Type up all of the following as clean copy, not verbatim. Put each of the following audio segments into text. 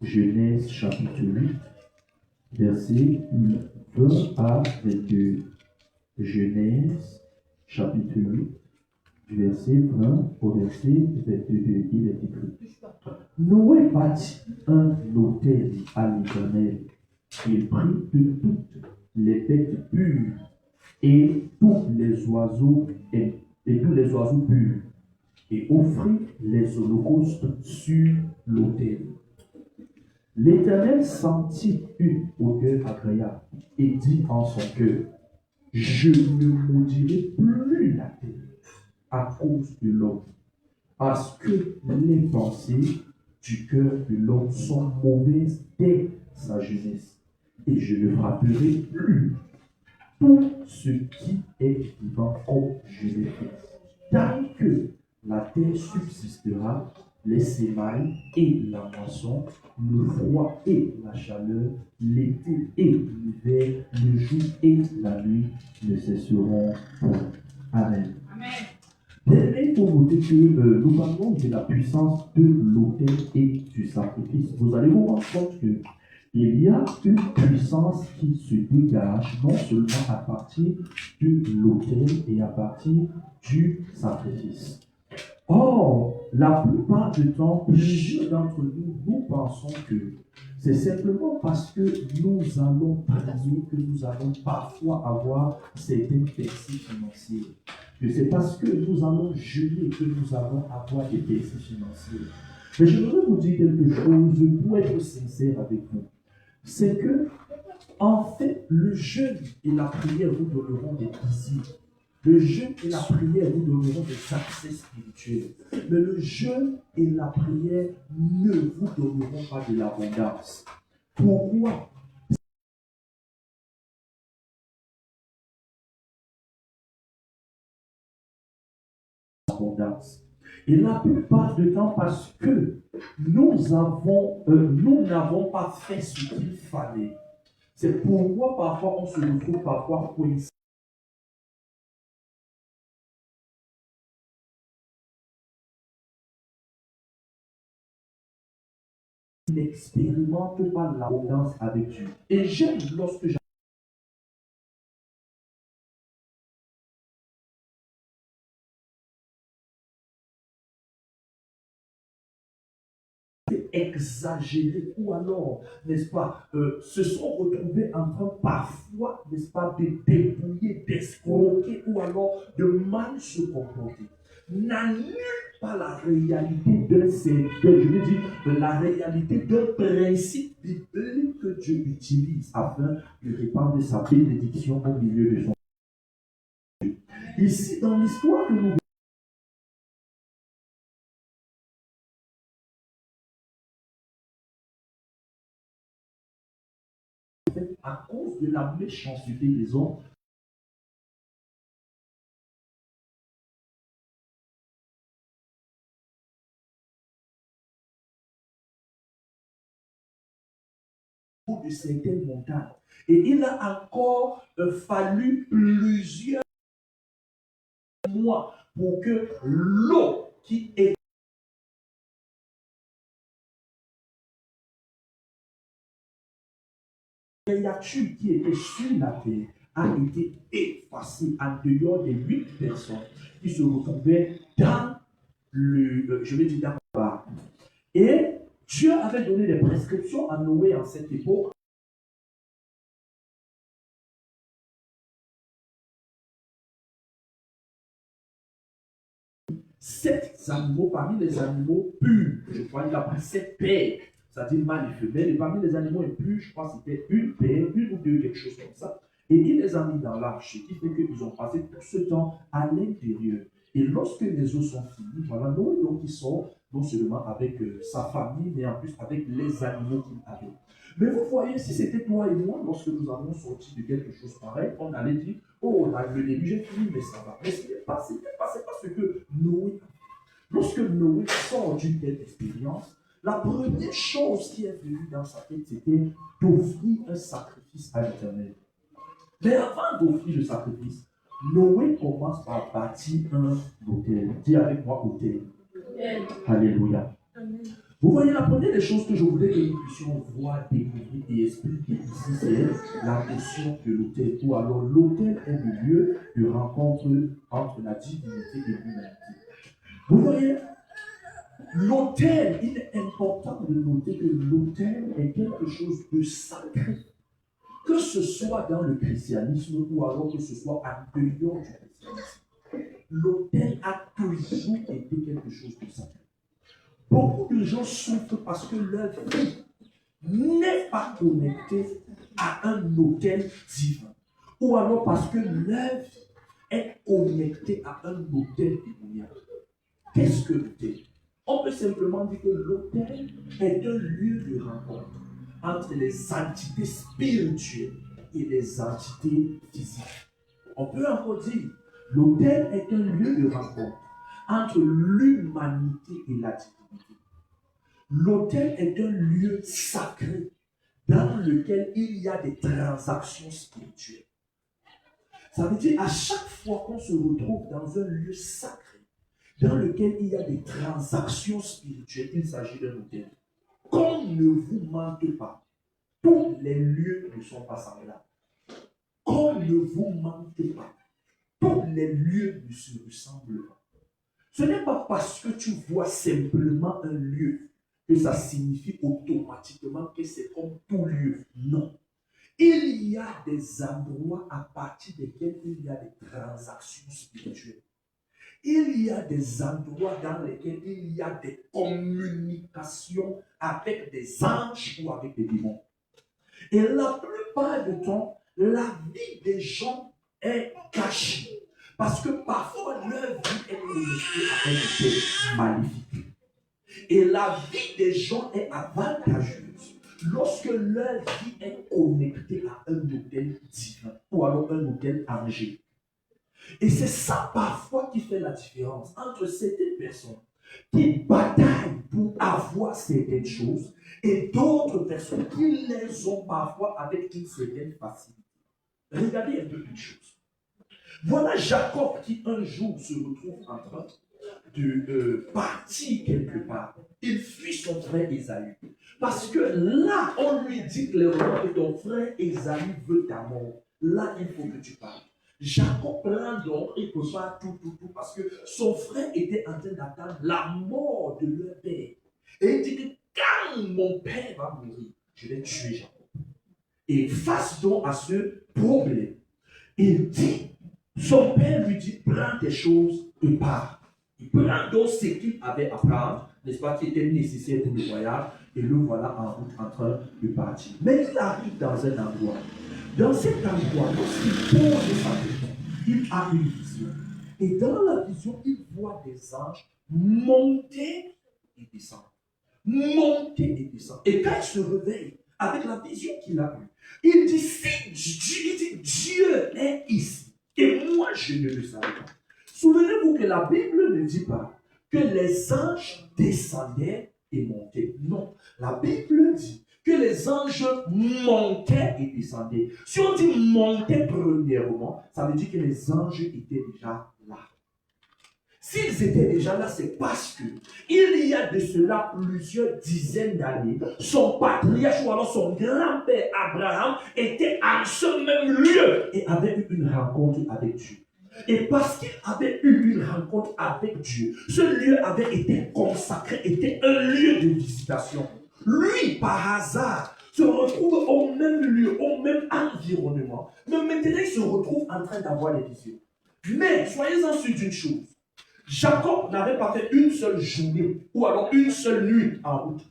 Genèse chapitre 8, verset 20 à 22. Genèse chapitre 8, du verset 20 au verset 22. Il est écrit: Noé bâtit un autel à l'Éternel. Il prit de toutes les bêtes pures et tous les oiseaux purs et offrit les holocaustes sur l'autel. L'Éternel sentit une odeur agréable et dit en son cœur: Je ne maudirai plus la terre à cause de l'homme, parce que les pensées du cœur de l'homme sont mauvaises dès sa jeunesse, et je ne frapperai plus tout ce qui est vivant comme je l'ai fait. Tant que la terre subsistera, les semailles et la moisson, le froid et la chaleur, l'été et l'hiver, le jour et la nuit ne cesseront point. Amen. Bien, il faut noter que nous parlons de la puissance de l'autel et du sacrifice. Vous allez vous rendre compte qu'il y a une puissance qui se dégage non seulement à partir de l'autel et à partir du sacrifice. Or, la plupart du temps, plusieurs d'entre nous pensons que c'est simplement parce que nous allons prier que nous allons parfois avoir certaines percées financières. Que c'est parce que nous allons jeûner que nous allons avoir des percées financières. Mais je voudrais vous dire quelque chose pour être sincère avec vous. C'est que, en fait, le jeûne et la prière vous donneront des désirs. Le jeûne et la prière vous donneront des accès spirituels. Mais le jeûne et la prière ne vous donneront pas de l'abondance. Pourquoi? L'abondance. Et la plupart du temps, parce que nous n'avons pas fait ce qu'il fallait. C'est pourquoi parfois on se retrouve parfois coincé. N'expérimente pas l'abondance avec Dieu. Et j'aime lorsque exagéré ou alors, n'est-ce pas, se sont retrouvés en train parfois, n'est-ce pas, de dépouiller, d'escroquer ou alors de mal se comporter. N'annule pas la réalité je veux dire, la réalité d'un principe biblique que Dieu utilise afin de répandre sa bénédiction au milieu de son Dieu. Ici, dans l'histoire que nous à cause de la méchanceté des hommes, de certaines montagnes. Et il a encore fallu plusieurs mois pour que l'eau qui est créature qui était sur la terre a été effacée en dehors des 8 personnes qui se retrouvaient dans je vais dire dans le bar. Et Dieu avait donné des prescriptions à Noé en cette époque. Sept animaux parmi les animaux purs. Je crois qu'il a pris 7 paires, c'est-à-dire mâle et femelle. Et parmi les animaux impurs, je crois que c'était une paire, une ou deux, quelque chose comme ça. Et il les a mis dans l'arche, ce qui fait qu'ils ont passé tout ce temps à l'intérieur. Et lorsque les eaux sont finies, voilà, Noé donc il sort non seulement avec sa famille, mais en plus avec les animaux qu'il avait. Mais vous voyez, si c'était toi et moi, lorsque nous avons sorti de quelque chose pareil, on allait dire: oh, là, le début, j'ai fini, mais ça va. Mais ce n'est pas ce que Noé a fait. Lorsque Noé sort d'une telle expérience, la première chose qui est venue dans sa tête, c'était d'offrir un sacrifice à l'Éternel. Mais avant d'offrir le sacrifice, Noé commence par bâtir un autel. Dis avec moi: autel. Alléluia. Vous voyez, la première des choses que je voulais que nous puissions voir, découvrir et expliquer ici, c'est la question de l'autel. Ou alors, l'autel est le lieu de rencontre entre la divinité et l'humanité. Vous voyez, l'autel, il est important de noter que l'autel est quelque chose de sacré. Que ce soit dans le christianisme ou alors que ce soit en dehors du christianisme. L'autel a toujours été quelque chose de sacré. Beaucoup de gens souffrent parce que leur vie n'est pas connectée à un autel divin. Ou alors parce que leur vie est connectée à un autel démoniaque. Qu'est-ce que l'autel? On peut simplement dire que l'autel est un lieu de rencontre entre les entités spirituelles et les entités physiques. On peut encore dire, l'autel est un lieu de rencontre entre l'humanité et la divinité. L'autel est un lieu sacré dans lequel il y a des transactions spirituelles. Ça veut dire à chaque fois qu'on se retrouve dans un lieu sacré, dans lequel il y a des transactions spirituelles, il s'agit d'un autel. Qu'on ne vous mente pas, tous les lieux ne sont pas semblables. Qu'on ne vous mente pas, tous les lieux ne se ressemblent pas. Ce n'est pas parce que tu vois simplement un lieu que ça signifie automatiquement que c'est comme tout lieu. Non. Il y a des endroits à partir desquels il y a des transactions spirituelles. Il y a des endroits dans lesquels il y a des communications avec des anges ou avec des démons. Et la plupart du temps, la vie des gens est cachée. Parce que parfois, leur vie est connectée à un autel maléfique. Et la vie des gens est avantageuse lorsque leur vie est connectée à un autel divin ou alors un autel angélique. Et c'est ça parfois qui fait la différence entre certaines personnes qui bataillent pour avoir certaines choses et d'autres personnes qui les ont parfois avec une certaine facilité. Regardez un peu une chose. Voilà Jacob qui un jour se retrouve en train de partir quelque part. Il fuit son frère Ésaü. Parce que là, on lui dit clairement que ton frère Ésaü veut ta mort. Là, il faut que tu partes. Jacob prend donc et prépare tout, parce que son frère était en train d'attendre la mort de leur père. Et il dit que quand mon père va mourir, je vais tuer Jacob. Et face donc à ce problème, il dit, son père lui dit, prends tes choses et pars. Il prend donc ce qu'il avait à prendre, n'est-ce pas, qui était nécessaire pour le voyage, et le voilà en route en train de partir. Mais il arrive dans un endroit. Dans cet endroit, lorsqu'il pose sa tête, il a une vision. Et dans la vision, il voit des anges monter et descendre. Monter et descendre. Et quand il se réveille, avec la vision qu'il a eue, il dit, si Dieu est ici, et moi je ne le savais pas. Souvenez-vous que la Bible ne dit pas que les anges descendaient et montaient. Non, la Bible dit que les anges montaient et descendaient. Si on dit monter premièrement, ça veut dire que les anges étaient déjà là. S'ils étaient déjà là, c'est parce que il y a de cela plusieurs dizaines d'années, son patriarche ou alors son grand-père Abraham était en ce même lieu et avait eu une rencontre avec Dieu. Et parce qu'il avait eu une rencontre avec Dieu, ce lieu avait été consacré, était un lieu de visitation. Lui, par hasard, se retrouve au même lieu, au même environnement. Mais maintenant, il se retrouve en train d'avoir des visions. Mais soyez-en sûrs d'une chose. Jacob n'avait pas fait une seule journée ou alors une seule nuit en route.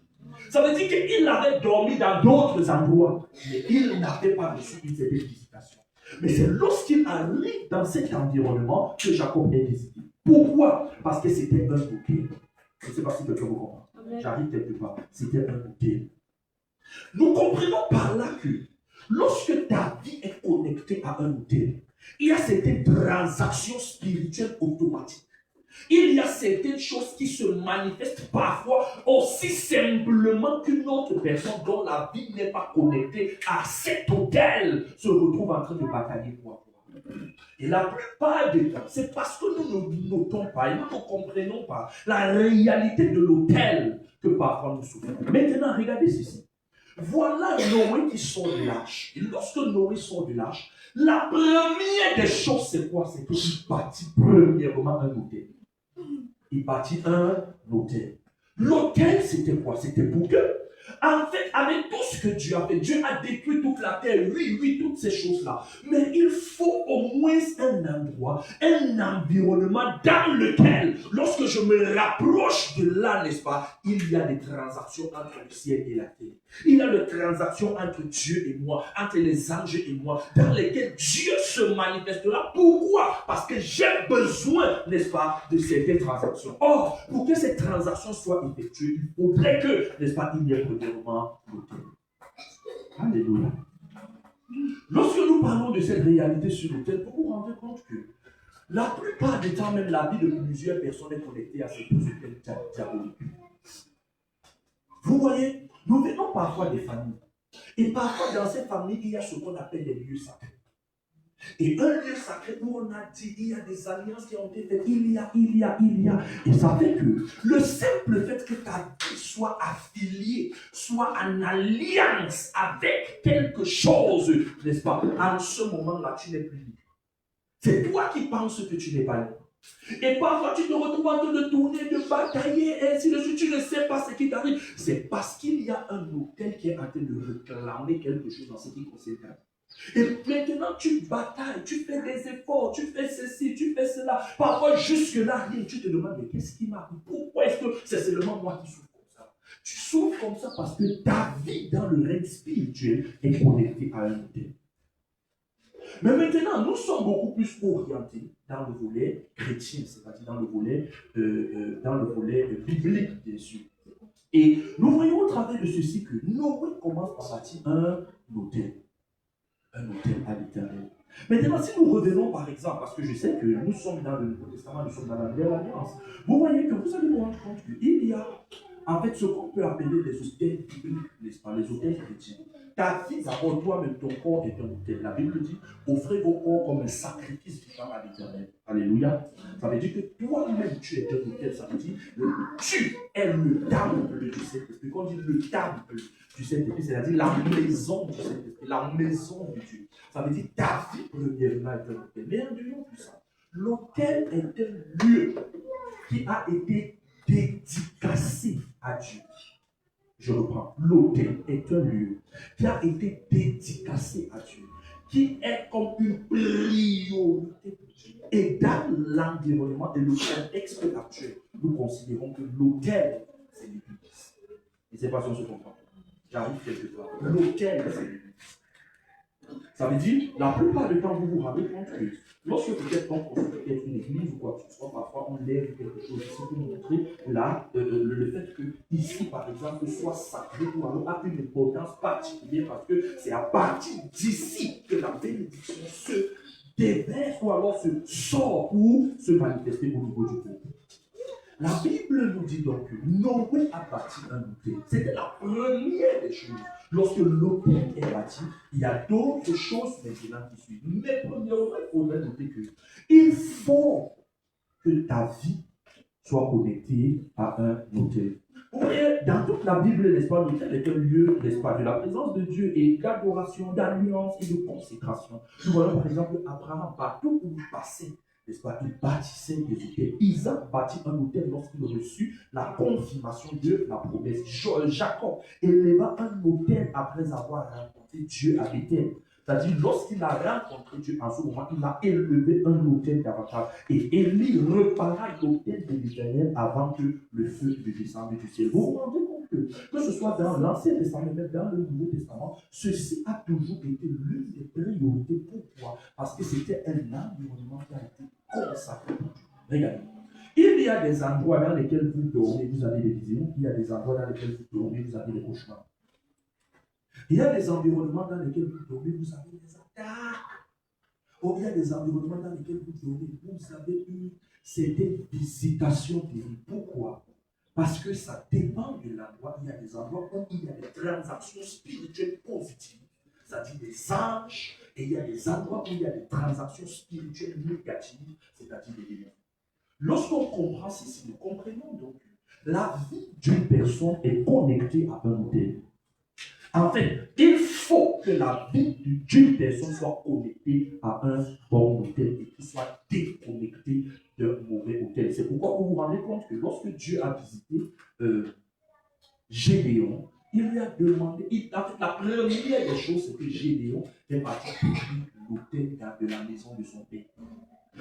Ça veut dire qu'il avait dormi dans d'autres endroits, mais il n'avait pas reçu une certaine visitation. Mais c'est lorsqu'il arrive dans cet environnement que Jacob est visité. Pourquoi? Parce que c'était un bouquet. Je ne sais pas si quelqu'un vous comprend. J'arrive quelque part. C'était un bouquet. Nous comprenons par là que lorsque ta vie est connectée à un hôtel, il y a certaines transactions spirituelles automatiques. Il y a certaines choses qui se manifestent parfois aussi simplement qu'une autre personne dont la vie n'est pas connectée à cet hôtel se retrouve en train de batailler pour avoir. Et la plupart du temps, c'est parce que nous ne notons pas et nous ne comprenons pas la réalité de l'hôtel que parfois nous souffrons. Maintenant, regardez ceci. Voilà Noé qui sort de l'arche. Et lorsque Noé sort de l'arche, la première des choses, c'est quoi? C'est qu'il bâtit premièrement un hôtel. Il bâtit un hôtel. L'hôtel, c'était quoi? C'était pour que, en fait, avec tout ce que Dieu a fait, Dieu a détruit toute la terre, oui, toutes ces choses-là. Mais il faut au moins un endroit, un environnement dans lequel, lorsque je me rapproche de là, n'est-ce pas, il y a des transactions entre le ciel et la terre. Il y a des transactions entre Dieu et moi, entre les anges et moi, dans lesquelles Dieu se manifestera. Pourquoi? Parce que j'ai besoin, n'est-ce pas, de certaines transactions. Or, pour que ces transactions soient effectuées, il faudrait que, n'est-ce pas, il y ait premièrement l'autel. Alléluia. Lorsque nous parlons de cette réalité sur l'autel, vous vous rendez compte que la plupart du temps, même la vie de plusieurs personnes est connectée à ces autels diaboliques. Vous voyez, nous venons parfois des familles. Et parfois, dans ces familles, il y a ce qu'on appelle les lieux sacrés. Et un lieu sacré où on a dit, il y a des alliances qui ont été faites, il y a. Et ça fait que le simple fait que ta vie soit affiliée, soit en alliance avec quelque chose, n'est-ce pas? En ce moment-là, tu n'es plus libre. C'est toi qui penses que tu n'es pas libre. Et parfois, tu te retrouves en train de tourner, de batailler, et ainsi de suite. Tu ne sais pas ce qui t'arrive. C'est parce qu'il y a un hôtel qui est en train de réclamer quelque chose dans ce qui concerne ta vie. Et maintenant, tu batailles, tu fais des efforts, tu fais ceci, tu fais cela. Parfois, jusque-là, rien. Tu te demandes, mais qu'est-ce qui m'arrive? Pourquoi est-ce que c'est seulement moi qui souffre comme ça? Tu souffres comme ça parce que ta vie dans le règne spirituel est connectée à un hôtel. Mais maintenant, nous sommes beaucoup plus orientés dans le volet chrétien, c'est-à-dire dans le volet biblique, bien sûr. Et nous voyons au travers de ceci que Noé commence par bâtir un hôtel à l'Éternel. Maintenant, si nous revenons par exemple, parce que je sais que nous sommes dans le Nouveau Testament, nous sommes dans la Nouvelle Alliance, vous voyez que vous allez vous rendre compte qu'il y a en fait ce qu'on peut appeler les hôtels bibliques, n'est-ce pas, les hôtels chrétiens. Ta vie, d'abord, toi-même, ton corps est un hôtel. La Bible dit, offrez vos corps comme un sacrifice vivant à l'Éternel. Alléluia. Ça veut dire que toi-même, tu es un hôtel. Ça veut dire que tu es le temple du Saint-Esprit. Quand on dit le temple du Saint-Esprit, c'est-à-dire la maison du Saint-Esprit, la maison de Dieu. Ça veut dire ta vie, premièrement, est un hôtel. Mais en dehors de ça, l'hôtel est un lieu qui a été dédicacé à Dieu. Je reprends. L'autel est un lieu qui a été dédicacé à Dieu, qui est comme une priorité. Et dans l'environnement de l'autel actuel, nous considérons que l'autel, c'est l'église. Et c'est pas si on se comprend. J'arrive quelque part. L'autel, c'est l'église. Ça veut dire, la plupart du temps, vous vous rendez compte que lorsque peut-être on construit peut-être une église ou quoi que ce soit, parfois on lève quelque chose ici pour montrer là, le fait que ici, par exemple, soit sacré ou alors a une importance particulière parce que c'est à partir d'ici que la bénédiction se déverse ou alors se sort pour se manifester au niveau du groupe. La Bible nous dit donc que Noé a bâti un hôtel. C'était la première des choses. Lorsque l'hôtel est bâti, il y a d'autres choses maintenant qui suivent. Mais premièrement, il faudrait noter qu'il faut que ta vie soit connectée à un hôtel. Et dans toute la Bible, n'est-ce pas, l'hôtel est un lieu, n'est-ce pas, de la présence de Dieu et d'adoration, d'alliance et de consécration. Nous voyons par exemple Abraham, partout où il passait, n'est-ce pas, il bâtissait des hôtels. Isaac bâtit un hôtel lorsqu'il reçut la confirmation de la promesse. Jacob éleva un hôtel après avoir rencontré Dieu à Bethel. C'est-à-dire, lorsqu'il a rencontré Dieu en ce moment, il a élevé un hôtel davantage. Et Élie repara l'hôtel de l'Éternel avant que le feu ne descende du ciel. Vous vous rendez compte que ce soit dans l'Ancien Testament, même dans le Nouveau Testament, ceci a toujours été l'une des priorités. Pourquoi? Parce que c'était un environnement qui a été consacré. Regardez. Il y a des endroits dans lesquels vous dormez, vous avez des visions. Il y a des endroits dans lesquels vous dormez, vous avez des cauchemars. Il y a des environnements dans lesquels vous dormez, vous avez des attaques. Ou il y a des environnements dans lesquels vous dormez, vous avez eu certaines visitations terribles. Pourquoi? Parce que ça dépend de l'endroit. Il y a des endroits où il y a des transactions spirituelles positives, c'est-à-dire des anges, et il y a des endroits où il y a des transactions spirituelles négatives, c'est-à-dire des démons. Lorsqu'on comprend ceci, nous comprenons donc la vie d'une personne est connectée à un autel. En fait, il faut que la vie d'une personne soit connectée à un bon autel et qu'il soit déconnecté d'un mauvais autel. C'est pourquoi vous vous rendez compte que lorsque Dieu a visité Gédéon, il lui a demandé, en fait, la première des choses, c'est que Gédéon est parti détruire l'autel de la maison de son père.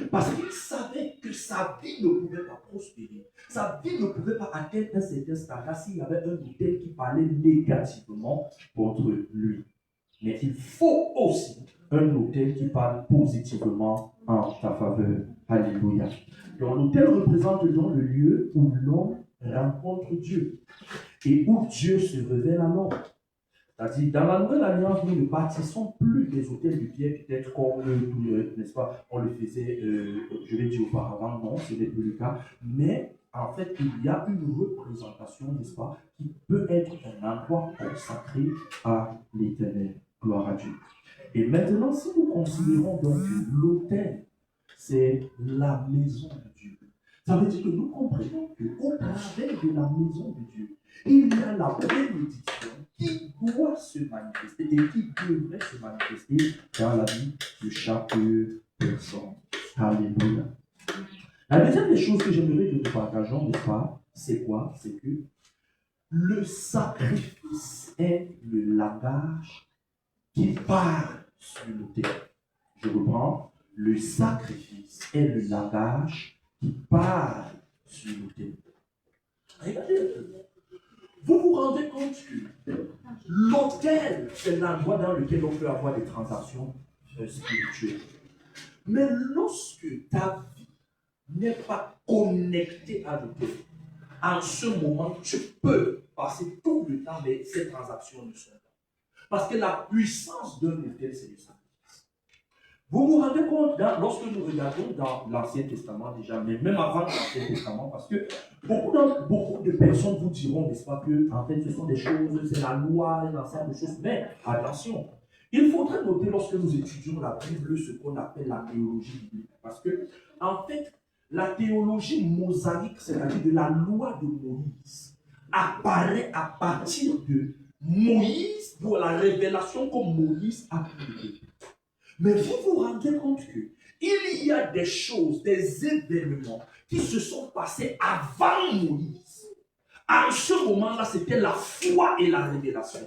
Parce qu'il savait que sa vie ne pouvait pas prospérer. Sa vie ne pouvait pas atteindre un certain stade s'il y avait un autel qui parlait négativement contre lui. Mais il faut aussi un autel qui parle positivement en ta faveur. Alléluia. Donc l'autel représente donc le lieu où l'homme rencontre Dieu et où Dieu se révèle à l'homme. C'est-à-dire, dans la nouvelle alliance, nous ne bâtissons plus des hôtels de pierre, peut-être comme, n'est-ce pas, on le faisait, je l'ai dit auparavant, non, ce n'est plus le cas, mais en fait, il y a une représentation, n'est-ce pas, qui peut être un endroit consacré à l'Éternel. Gloire à Dieu. Et maintenant, si nous considérons donc que l'autel, c'est la maison de Dieu, ça veut dire que nous comprenons qu'au travers de la maison de Dieu, il y a la bénédiction qui doit se manifester et qui devrait se manifester dans la vie de chaque personne. Alléluia. La deuxième des choses que j'aimerais que nous partageons, n'est-ce pas, c'est quoi? C'est que le sacrifice est le langage qui parle sur l'autel. Je reprends. Le sacrifice est le langage qui parle sur l'autel. Regardez, vous vous rendez compte que l'autel, c'est l'endroit dans lequel on peut avoir des transactions spirituelles. Mais lorsque ta vie n'est pas connectée à l'autel, en ce moment, tu peux passer tout le temps, mais ces transactions ne sont pas. Parce que la puissance d'un autel, c'est le sacrifice. Vous vous rendez compte, lorsque nous regardons dans l'Ancien Testament déjà, mais même avant l'Ancien Testament, parce que beaucoup de personnes vous diront, n'est-ce pas, que en fait ce sont des choses, c'est la loi, un ensemble de choses, mais attention, il faudrait noter lorsque nous étudions la Bible ce qu'on appelle la théologie biblique, parce que en fait, la théologie mosaïque, c'est-à-dire de la loi de Moïse, apparaît à partir de Moïse, pour la révélation que Moïse a pu. Mais vous vous rendez compte qu'il y a des choses, des événements qui se sont passés avant Moïse. En ce moment-là, c'était la foi et la révélation.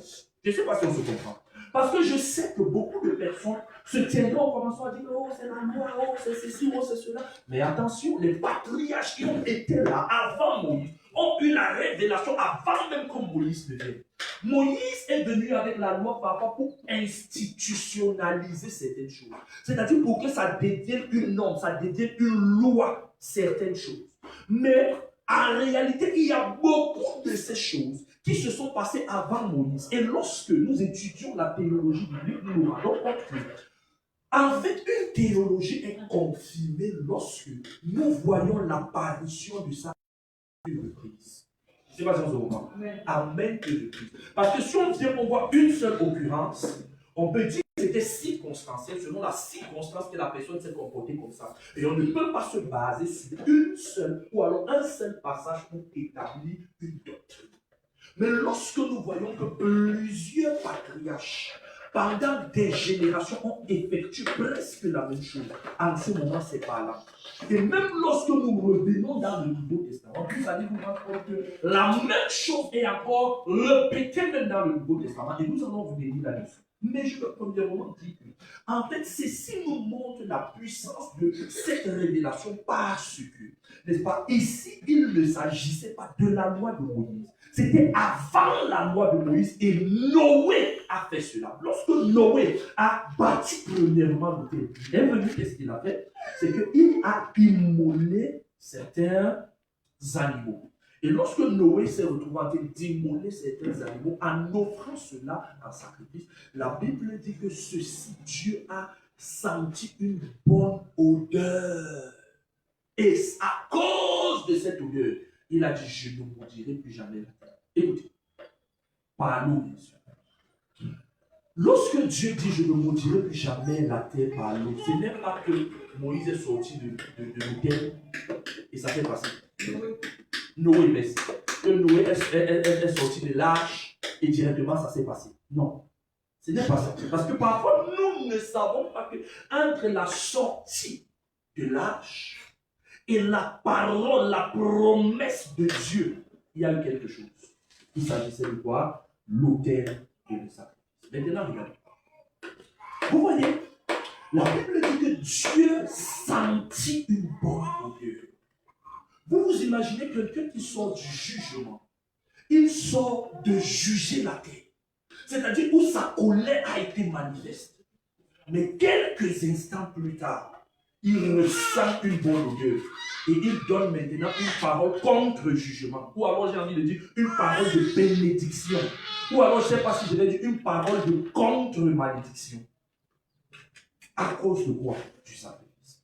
Je ne sais pas si on se comprend. Parce que je sais que beaucoup de personnes se tiendront en commençant à dire « Oh, c'est la loi, oh, c'est ceci, oh, c'est cela ». Mais attention, les patriarches qui ont été là avant Moïse ont eu la révélation avant même que Moïse ne vienne. Moïse est venu avec la loi par pour institutionnaliser certaines choses. C'est-à-dire pour que ça devienne une norme, ça devienne une loi, certaines choses. Mais en réalité, il y a beaucoup de ces choses qui se sont passées avant Moïse. Et lorsque nous étudions la théologie biblique, nous nous rendons compte que, en fait, une théologie est confirmée lorsque nous voyons l'apparition de sa reprise. Je ne sais pas si on se comprend. Amen. Parce que si on vient pour voir une seule occurrence, on peut dire que c'était circonstanciel selon la circonstance que la personne s'est comportée comme ça. Et on ne peut pas se baser sur une seule ou alors un seul passage pour établir une doctrine. Mais lorsque nous voyons que plusieurs patriarches, pendant des générations, ont effectué presque la même chose, en ce moment, c'est pas là. Et même lorsque nous revenons dans le Nouveau Testament, vous allez vous rendre compte que la même chose est encore répétée même dans le Nouveau Testament. Et nous allons revenir là-dessus. Mais je veux premièrement dire que, en fait, ceci nous montre la puissance de cette révélation parce que, n'est-ce pas, ici, il ne s'agissait pas de la loi de Moïse. C'était avant la loi de Moïse et Noé a fait cela. Lorsque Noé a bâti premièrement l'autel, il est venu, qu'est-ce qu'il a fait? C'est qu'il a immolé certains animaux. Et lorsque Noé s'est retrouvé en train d'immoler certains animaux en offrant cela en sacrifice, la Bible dit que ceci, Dieu a senti une bonne odeur. Et à cause de cette odeur, il a dit, je ne maudirai plus jamais la terre. Écoutez, par l'eau, bien sûr. Lorsque Dieu dit, je ne maudirai plus jamais la terre par l'eau, ce n'est pas que Moïse est sorti de l'autel et ça s'est passé. Noé, merci. que Noé est sorti de l'arche et directement ça s'est passé. Non, ce n'est pas ça. Parce que parfois, nous ne savons pas que entre la sortie de l'arche et la parole, la promesse de Dieu, il y a eu quelque chose. Il s'agissait de quoi? L'autel et le sacrifice. Maintenant, regardez. Vous voyez, la Bible dit que Dieu sentit une bonne odeur. Vous vous imaginez quelqu'un qui sort du jugement. Il sort de juger la terre. C'est-à-dire où sa colère a été manifeste. Mais quelques instants plus tard, il ressent une bonne odeur. Et il donne maintenant une parole contre jugement. Ou alors j'ai envie de dire une parole de bénédiction. Ou alors je ne sais pas si je vais dire une parole de contre-malédiction. À cause de quoi? Du sacrifice.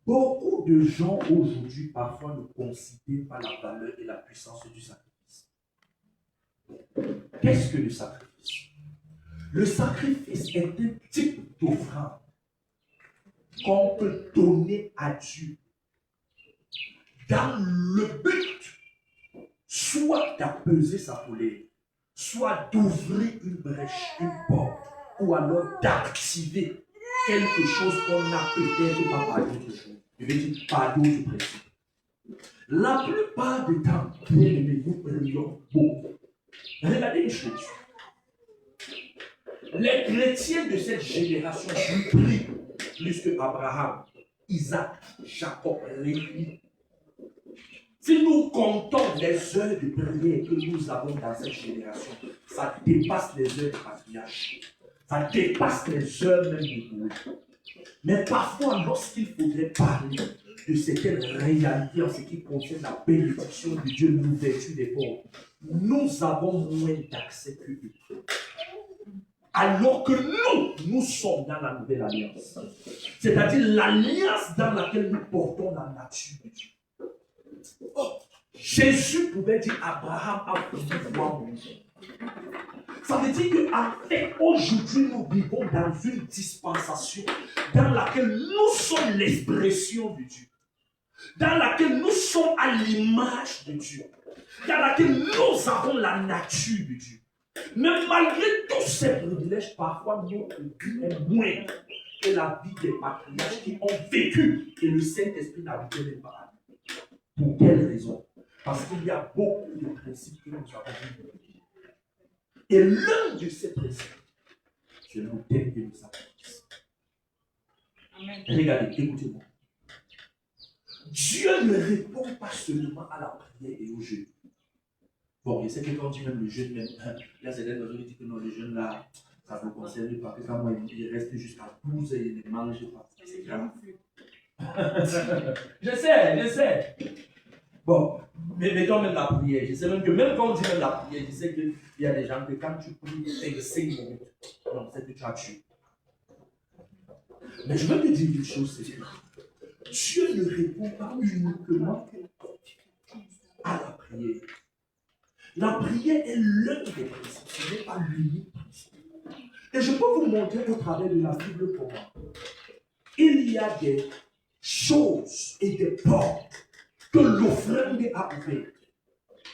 Beaucoup de gens aujourd'hui parfois ne considèrent pas la valeur et la puissance du sacrifice. Qu'est-ce que le sacrifice? Le sacrifice est un type d'offrande qu'on peut donner à Dieu dans le but soit d'apaiser sa colère, soit d'ouvrir une brèche, une porte, ou alors d'activer quelque chose qu'on n'a peut-être pas par d'autres choses. Je veux dire par d'autres principes. La plupart du temps, bien aimés, nous prions beaucoup. Regardez une chose. Les chrétiens de cette génération prient plus que Abraham, Isaac, Jacob, Lévi. Si nous comptons les heures de prière que nous avons dans cette génération, ça dépasse les heures de patriarche. Ça dépasse les heures même de Noé. Mais parfois, lorsqu'il faudrait parler de certaines réalités en ce qui concerne la bénédiction de Dieu, l'ouverture des portes, nous avons moins d'accès que eux. Alors que nous sommes dans la nouvelle alliance. C'est-à-dire l'alliance dans laquelle nous portons la nature de Dieu. Oh, Jésus pouvait dire Abraham a voulu voir mon Dieu. Ça veut dire qu'en fait, aujourd'hui, nous vivons dans une dispensation dans laquelle nous sommes l'expression de Dieu. Dans laquelle nous sommes à l'image de Dieu. Dans laquelle nous avons la nature de Dieu. Mais malgré tous ces privilèges, parfois notre vie est moins que la vie des patriarches qui ont vécu et le Saint-Esprit n'habitait même pas. Pour quelle raison? Parce qu'il y a beaucoup de principes que nous avons vus. Et l'un de ces principes, c'est l'autel et le sacrifice. Regardez, écoutez-moi. Dieu ne répond pas seulement à la prière et au jeûne. Bon, je sais que quand on dit même le jeûne, même, il y a certaines personnes qui disent que non, le jeûne là, ça ne me concerne pas, que quand moi il reste jusqu'à 12 et il ne mange pas. C'est grave. Je sais. Bon, mais mettons même la prière. Je sais même que même quand on dit même la prière, je sais qu'il y a des gens que quand tu pries, c'est 5 minutes. Non, c'est que tu as tué. Mais je veux te dire une chose, c'est que Dieu ne répond pas uniquement à la prière. La prière est l'un des principes, ce n'est pas l'unique principe. Et je peux vous montrer au travers de la Bible comment il y a des choses et des portes que l'offrande a ouvertes,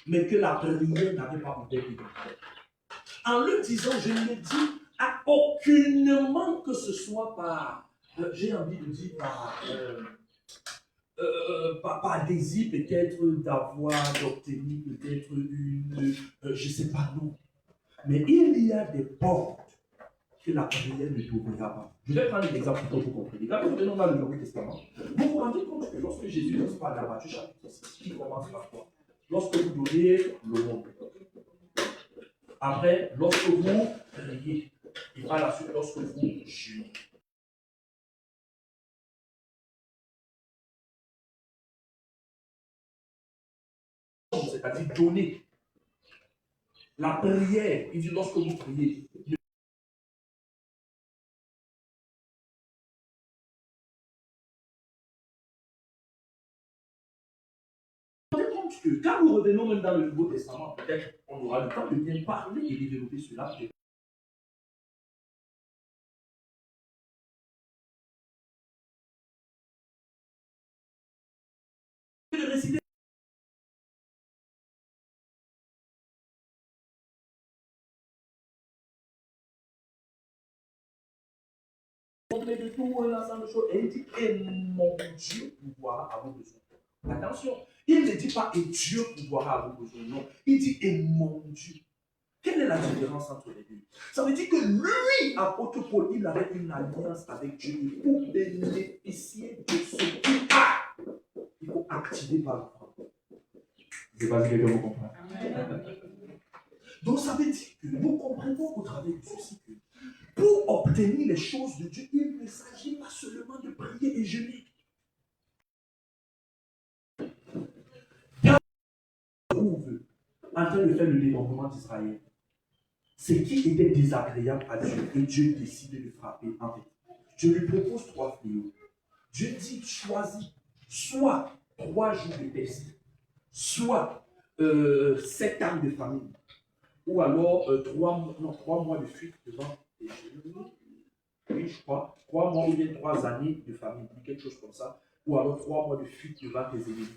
mais que la prière n'avait pas ouvertes. En le disant, je ne le dis à aucunement que ce soit par, j'ai envie de dire par désir peut-être d'obtenir peut-être une, je ne sais pas, non. Mais il y a des portes que la prière ne t'ouvrira pas. Je vais prendre l'exemple pour que vous compreniez. Quand nous venons dans le Nouveau Testament, vous vous rendez compte que lorsque Jésus nous parle dans Matthieu chapitre 6, il commence par quoi? Lorsque vous donnez le monde. Après, lorsque vous priez. Et par la suite, lorsque vous jeûnez. C'est-à-dire donner. La prière, il dit lorsque vous priez. Que quand nous revenons même dans le Nouveau Testament, peut-être on aura le temps de bien parler et de développer cela. De réciter imprimé de tout un ensemble de choses. Et il dit, et mon Dieu pourvoira à vos besoins. Attention, il ne dit pas, et Dieu pourvoira à vos besoins. Non, il dit, et mon Dieu. Quelle est la différence entre les deux? Ça veut dire que lui, apôtre Paul, il avait une alliance avec Dieu pour bénéficier de ce qu'il a. Il faut activer par le foi. Je ne sais pas si quelqu'un vous comprend. Donc ça veut dire que nous comprenons au travers de ceci que pour obtenir les choses de Dieu, il ne s'agit pas seulement de prier et jeûner. Quand on trouve en train de faire le dénombrement d'Israël, ce qui était désagréable à Dieu, et Dieu décide de frapper en fait. Je lui propose 3 fléaux. Dieu dit, choisis soit 3 jours de peste, soit 7 ans de famine, ou alors 3 mois de fuite devant les ennemis. Oui, je crois, 3 mois ou bien 3 années de famine, quelque chose comme ça, ou alors 3 mois de fuite devant tes ennemis.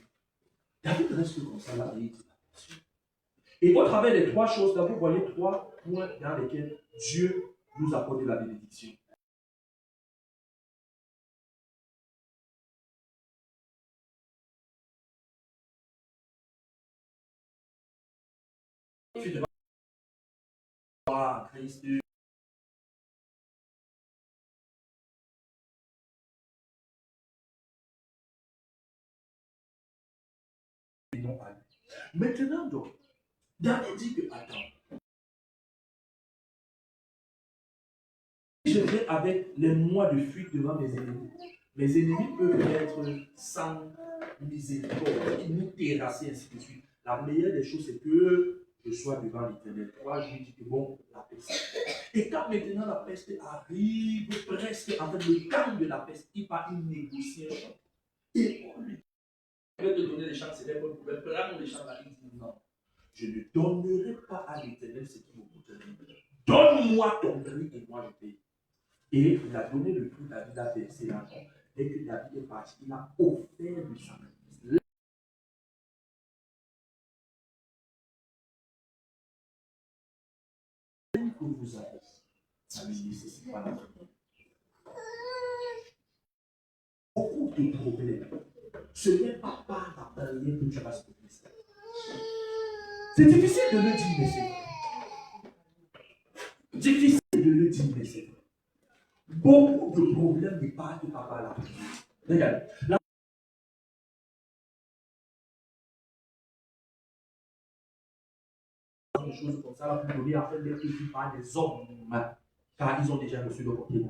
David reste comme ça là, et il dit, et au travers des 3 choses, là, vous voyez 3 points dans lesquels Dieu nous accorde la bénédiction. Tu devras voir Christ. Et non pas lui. Maintenant, donc, David dit que, attends, je vais avec les mois de fuite devant mes ennemis. Mes ennemis peuvent être sans miséricorde, nous terrasser, ainsi de suite. La meilleure des choses, c'est que je sois devant l'Éternel. 3 jours, il dit que bon, la peste. Et quand maintenant la peste arrive, presque, en fait, le temps de la peste, il part, il négocie un champ. Et on lui dit, je vais te donner les champs, c'est des bonnes poubelles. Prends les champs là, il dit non. Je ne donnerai pas à l'Éternel ce qui me coûterait. Donne-moi ton prix et moi je paye. Et il a donné le prix, David a versé l'argent. Dès que David est parti, il a offert le sacrifice. L'aide que vous avez, ça ne nécessite pas l'argent. Beaucoup de problèmes. Ce n'est pas par la prière que tu vas se trouver. C'est difficile de le dire, mais c'est vrai. Difficile de le dire, mais c'est vrai. Beaucoup de problèmes ne partent pas par la prière. Regardez. Des choses comme ça, là, pour donner à faire des trucs par des hommes, car ils ont déjà reçu le côté.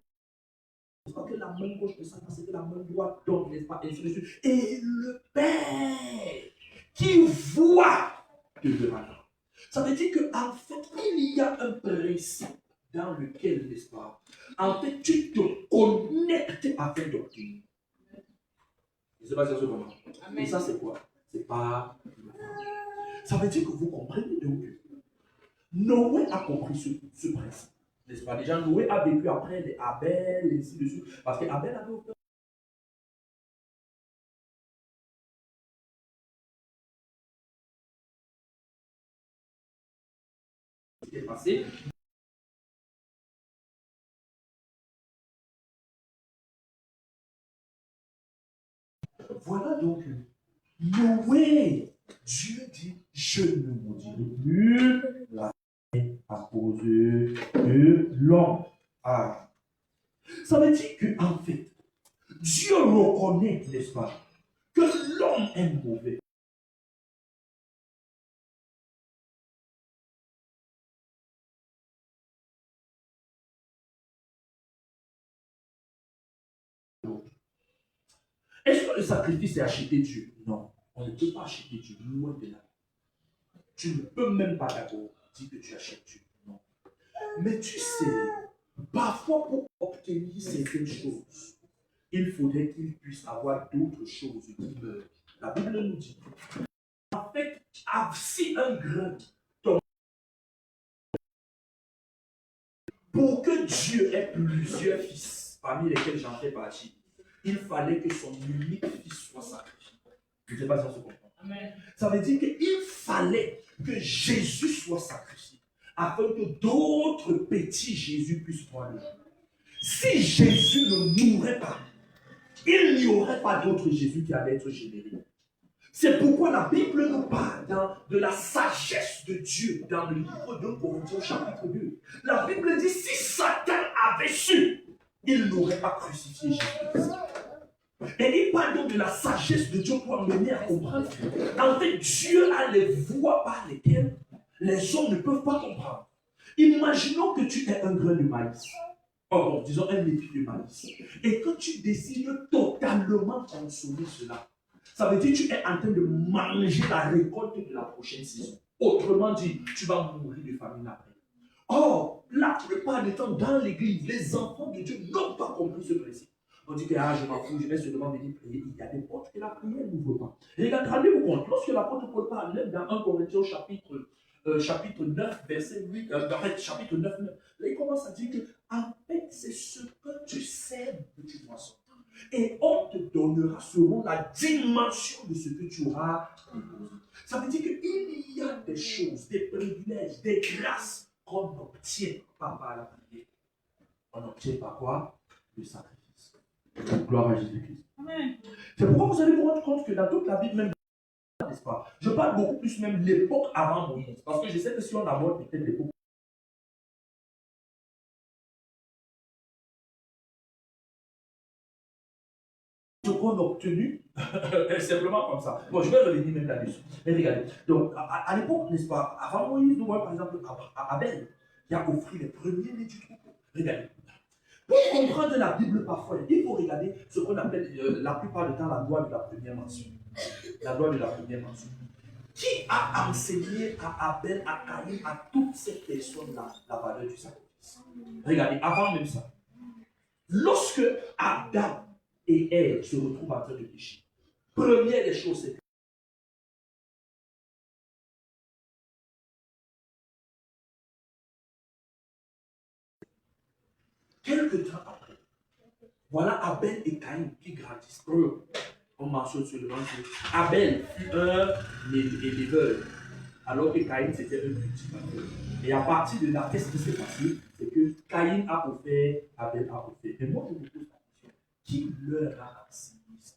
C'est pas que la main gauche ne sent pas, c'est que la main droite donne, n'est-ce pas, et le Père qui voit te demandera. Ça veut dire qu'en fait, il y a un principe dans lequel, n'est-ce pas, en fait, tu te connectes afin d'obtenir. Je ne sais pas si c'est ce moment. Et ça, c'est quoi? C'est pas. Ça veut dire que vous comprenez donc que Noé a compris ce principe. N'est-ce pas? Déjà, Noé a vécu après les Abel, et ainsi de suite. Parce qu'Abel avait offert. Ce qui est passé. Voilà donc Noé. Dieu dit, je ne maudirai plus la terre à cause de l'homme. Ah. Ça veut dire qu'en fait, Dieu reconnaît, n'est-ce pas, que l'homme est mauvais. Est-ce que le sacrifice est acheter Dieu? Non. On ne peut pas acheter Dieu, loin de là. Tu ne peux même pas d'abord dire que tu achètes Dieu. Non. Mais tu sais, parfois pour obtenir certaines choses, il faudrait qu'il puisse avoir d'autres choses qui meurent. La Bible nous dit, en fait, si un grain tombe, pour que Dieu ait plusieurs fils, parmi lesquels j'en fais partie, il fallait que son unique fils soit sacrifié. Je ne sais pas si on se comprend. Amen. Ça veut dire qu'il fallait que Jésus soit sacrifié afin que d'autres petits Jésus puissent voir le jour. Si Jésus ne mourait pas, il n'y aurait pas d'autre Jésus qui allait être généré. C'est pourquoi la Bible nous parle de la sagesse de Dieu dans le livre de Corinthiens chapitre 2. La Bible dit, si Satan avait su, il n'aurait pas crucifié Jésus. Et il parle donc de la sagesse de Dieu pour amener à comprendre qu'en fait, Dieu a les voies par lesquelles les hommes ne peuvent pas comprendre. Imaginons que tu es un grain de maïs. Oh, bon, disons un épi de maïs. Et que tu décides de totalement consommer cela. Ça veut dire que tu es en train de manger la récolte de la prochaine saison. Autrement dit, tu vas mourir de famine après. Or, la plupart du temps, dans l'église, les enfants de Dieu n'ont pas compris ce principe. On dit que je m'en fous, je vais seulement venir prier. Il y a des portes que la prière n'ouvre pas. Et rendez-vous compte, lorsque l'apôtre Paul parle même dans 1 Corinthiens chapitre 9, verset 8, chapitre 9, là, il commence à dire que en fait, c'est ce que tu sèmes que tu moissonnes. Et on te donnera selon la dimension de ce que tu auras déposé. Ça veut dire qu'il y a des choses, des privilèges, des grâces qu'on n'obtient pas par la prière. On n'obtient pas quoi? Le sacrifice. Gloire à Jésus-Christ. C'est pourquoi vous allez vous rendre compte que dans toute la Bible, même, n'est-ce pas? Je parle beaucoup plus même l'époque avant Moïse. Parce que je sais que si on aborde peut-être l'époque, ce qu'on a obtenu, simplement comme ça. Bon, je vais revenir même là-dessus. Mais regardez, donc à l'époque, n'est-ce pas, avant Moïse, nous voyons par exemple Abel, qui a offert les premiers-nés du troupeau. Regardez. Pour comprendre la Bible parfois, il faut regarder ce qu'on appelle la plupart du temps la loi de la première mention. La loi de la première mention. Qui a enseigné à Abel, à Caïn, à toutes ces personnes-là la valeur du sacrifice? Regardez, avant même ça, lorsque Adam et Ève se retrouvent en train de pécher, première des choses, c'est que quelque temps après, voilà Abel et Caïn qui grandissent. On mentionne seulement que Abel fut un éleveur, alors que Caïn c'était un cultivateur. Et à partir de là, qu'est-ce qui s'est passé? C'est que Caïn a offert, Abel a offert. Et moi, je me pose la question, qui leur a enseigné ça?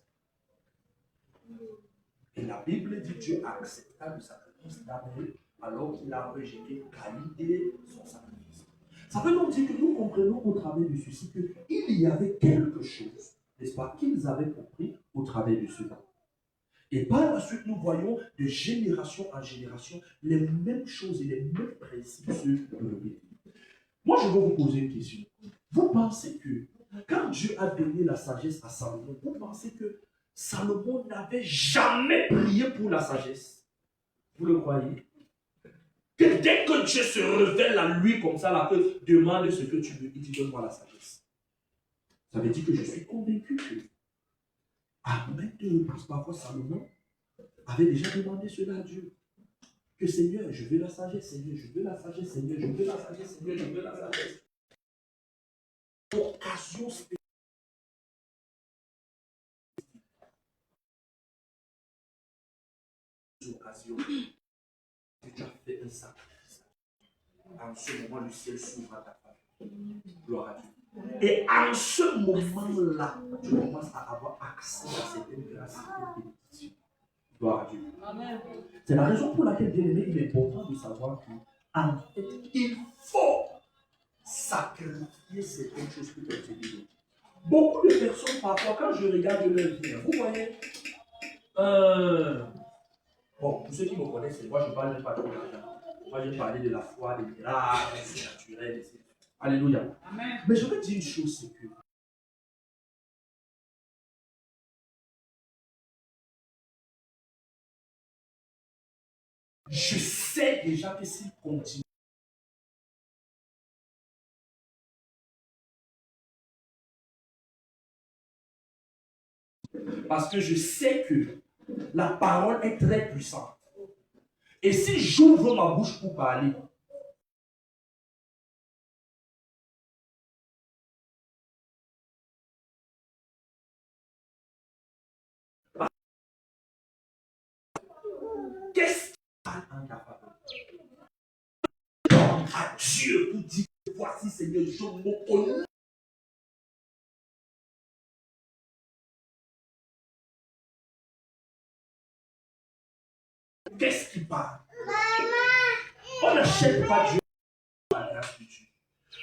Et la Bible dit que Dieu accepta le sacrifice d'Abel alors qu'il a rejeté Caïn et son sacrifice. Ça veut donc dire que nous comprenons au travers de ceci qu'il y avait quelque chose, n'est-ce pas, qu'ils avaient compris au travers de cela. Et par la suite, nous voyons de génération en génération les mêmes choses et les mêmes principes se répéter. Moi, je vais vous poser une question. Vous pensez que quand Dieu a donné la sagesse à Salomon, vous pensez que Salomon n'avait jamais prié pour la sagesse? Vous le croyez? Que dès que Dieu se révèle à lui comme ça, là, que demande ce que tu veux, il dit donne-moi la sagesse. Ça veut dire que je suis convaincu que à maintes reprises, parfois Salomon avait déjà demandé cela à Dieu. Que Seigneur, je veux la sagesse, Seigneur, je veux la sagesse, Seigneur, je veux la sagesse, Seigneur, je veux la sagesse. Occasion spéciale. Occasion. Tu as fait un sacrifice. En ce moment, le ciel s'ouvre à ta famille. Gloire à Dieu. Et en ce moment-là, tu commences à avoir accès à certaines grâces et bénédictions. Gloire à Dieu. Amen. C'est la raison pour laquelle, bien aimé, il est important de savoir qu'en fait, il faut sacrifier certaines choses pour obtenir d'autres. Beaucoup de personnes, parfois, quand je regarde leur vie, vous voyez, bon, pour ceux qui me connaissent, moi je ne parle même pas trop d'argent. Moi je parle de la foi, des miracles, des naturels, etc. Alléluia. Amen. Mais je veux dire une chose, c'est que je sais déjà que s'il continue, parce que je sais que la parole est très puissante. Et si j'ouvre ma bouche pour parler, qu'est-ce qui parle en ta faveur? À Dieu pour dire, voici Seigneur, je me connais. qu'est-ce qui parle? On n'achète pas Dieu par la grâce de Dieu.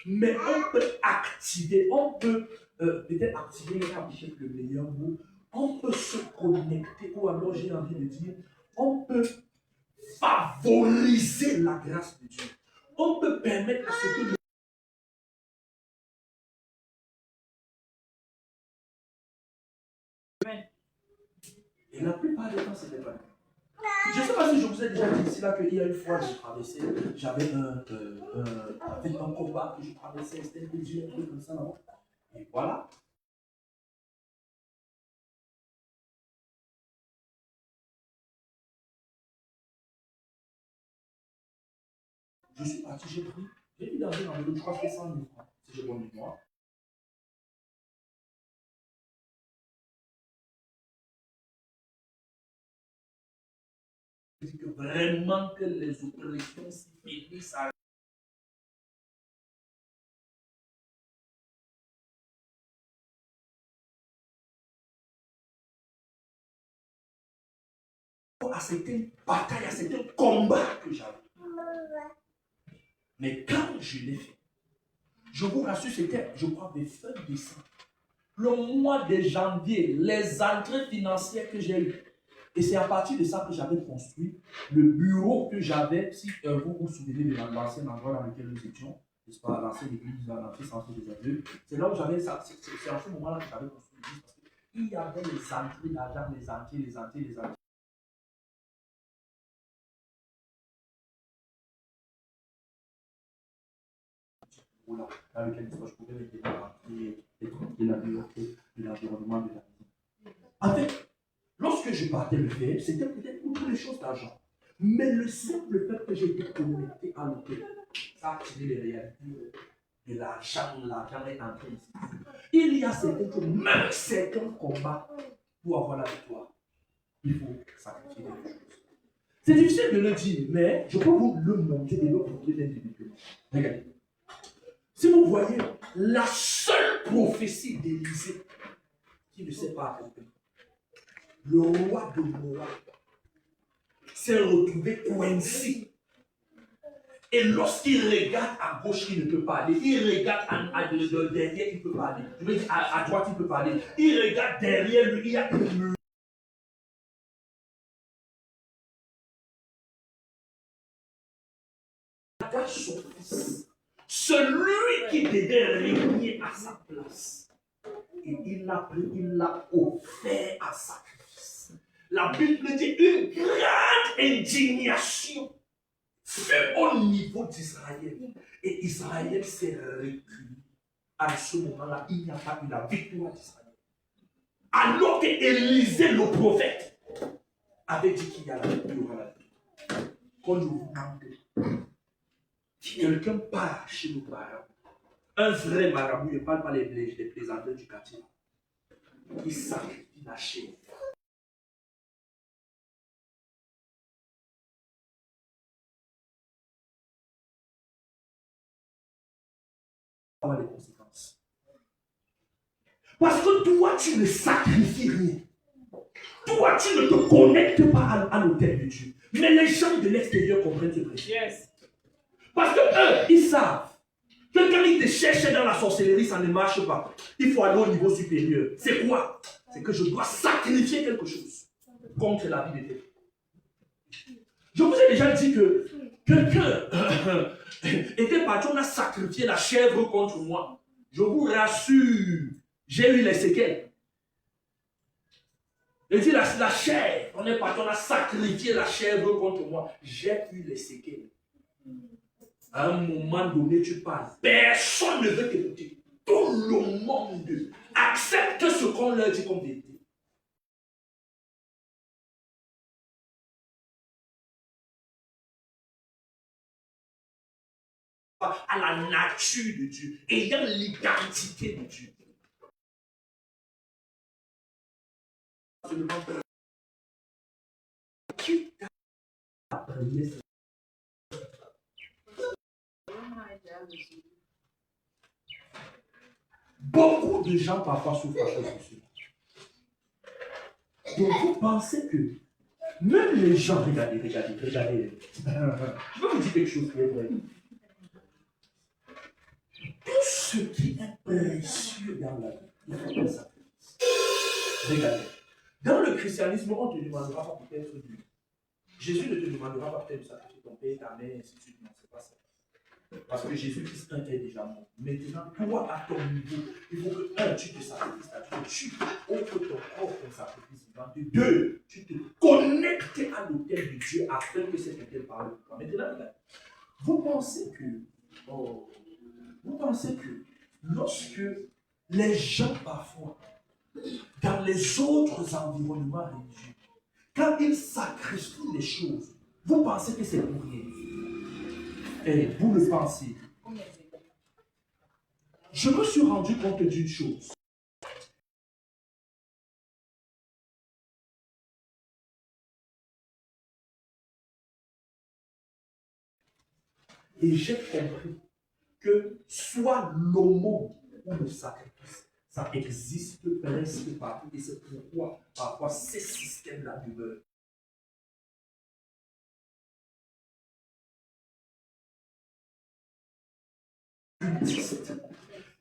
Mais on peut activer, on peut peut-être activer le meilleur mot, on peut se connecter, ou alors j'ai envie de dire, on peut favoriser la grâce de Dieu. On peut permettre à ce que et la plupart des temps, c'est des pas. Je ne sais pas si je vous ai déjà dit ici là qu'il y a une fois, j'ai traversé, j'avais un combat que je traversais, c'était des yeux, un truc comme ça là-bas. Et voilà. Je suis parti, j'ai pris, j'ai mis dans une enveloppe, je crois que c'était 100 000 francs, si j'ai bonne mémoire. Je dis que vraiment que les opérations s'y finissent à certaines batailles, à certains combats que j'avais. Mais quand je l'ai fait, je vous rassure, c'était, je crois, des fins décembre. Le mois de janvier, les entrées financières que j'ai eues. Et c'est à partir de ça que j'avais construit le bureau que j'avais, si vous vous souvenez de l'ancien endroit dans lequel nous étions, n'est-ce pas, l'ancienne église, l'ancien centre des aveux. C'est là où j'avais ça, c'est en ce moment-là que j'avais construit l'église, parce qu'il y avait les entrées d'argent, les entrées. Là, dans lequel je pouvais mettre des papiers, des trucs de la bibliothèque, de l'environnement, de la vie. En fait, lorsque je partais le faire, c'était peut-être pour toutes les choses d'argent. Mais le simple fait que j'ai été connecté à l'autel, ça a activé les réalités de l'argent est entré ici. Il y a certaines choses, même certains combats, pour avoir la victoire, il faut sacrifier quelque chose. C'est difficile de le dire, mais je peux vous le montrer et le prouver individuellement. Regardez. Si vous voyez la seule prophétie d'Élisée qui ne s'est pas accomplie, le roi de Moab s'est retrouvé coincé. Et lorsqu'il regarde à gauche, il ne peut pas aller. Il regarde derrière, il ne peut pas aller. Je veux dire, à droite, il ne peut pas aller. Il regarde derrière lui, il y a une mur. Regarde son fils. Celui qui devait régner à sa place. Et il l'a pris, il l'a offert à sacrifice. La Bible dit une grande indignation fait au niveau d'Israël. Et Israël s'est reculé. À ce moment-là, il n'y a pas eu la victoire d'Israël. Alors que Élisée, le prophète, avait dit qu'il y aura la victoire. Quand je vous demande, quelqu'un part chez nos parents, un vrai marabout, je ne parle pas des plaisanteurs du quartier, il sacrifie la chair. Les conséquences. Parce que toi, tu ne sacrifies rien. Toi, tu ne te connectes pas à l'autel de Dieu. Mais les gens de l'extérieur comprennent ce principe. Yes. Parce que eux, ils savent que quand ils te cherchent dans la sorcellerie, ça ne marche pas. Il faut aller au niveau supérieur. C'est quoi? C'est que je dois sacrifier quelque chose contre la vie de Dieu. Je vous ai déjà dit que quelqu'un était parti, on a sacrifié la chèvre contre moi. Je vous rassure, j'ai eu les séquelles. Je dis la chèvre, on est parti, on a sacrifié la chèvre contre moi. J'ai eu les séquelles. À un moment donné, tu parles. Personne ne veut t'écouter. Tout le monde accepte ce qu'on leur dit comme vérité. À la nature de Dieu, ayant l'identité de Dieu. Qui t'a appris? Beaucoup de gens parfois souffrent à cause de cela. Donc vous pensez que Même les gens, regardez. Je vais vous dire quelque chose qui est vrai. Tout ce qui est précieux dans la vie, il faut un sacrifice. Regardez. Dans le christianisme, on ne te demandera pas peut-être du. Jésus ne te demandera pas peut-être de sacrifier ton père, ta mère, ainsi de suite. Non, c'est pas ça. Parce que Jésus-Christ est déjà mort. Maintenant, toi, à ton niveau, il faut que, tu te sacrifies, c'est-à-dire que tu offres ton corps comme sacrifice vivant. De deux, tu te connectes à l'autel de Dieu afin que cet autel parle pour toi. Maintenant, vous pensez que lorsque les gens parfois, dans les autres environnements religieux, quand ils sacrifient les choses, vous pensez que c'est pour rien. Et vous le pensez. Je me suis rendu compte d'une chose. Et j'ai compris que soit l'aumône ou le sacrifice, ça existe presque partout. Et c'est pourquoi parfois ces systèmes-là demeurent.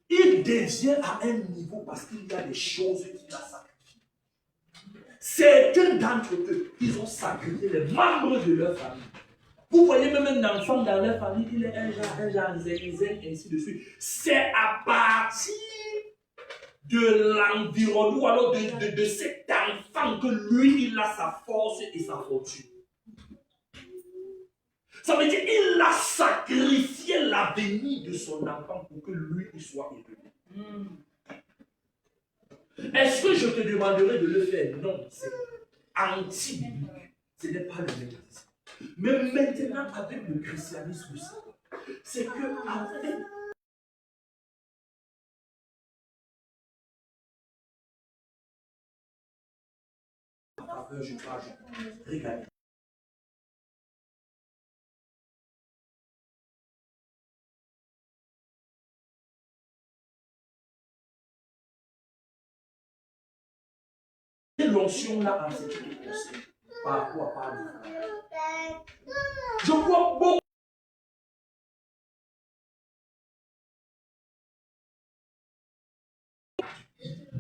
Il devient à un niveau parce qu'il y a des choses qu'il a sacrifiées. Certains d'entre eux, ils ont sacrifié les membres de leur famille. Vous voyez même un enfant dans leur famille, il est un genre zen, ainsi de suite. C'est à partir de l'environnement, ou alors de cet enfant que lui, il a sa force et sa fortune. Ça veut dire qu'il a sacrifié l'avenir de son enfant pour que lui, il soit élevé. Est-ce que je te demanderai de le faire? Non, c'est anti-biblique. Ce n'est pas le même. Mais maintenant, avec le christianisme aussi, c'est que, en fait, je parle, regardez. L'onction-là, en ce qui me concerne, par rapport à je vois beaucoup.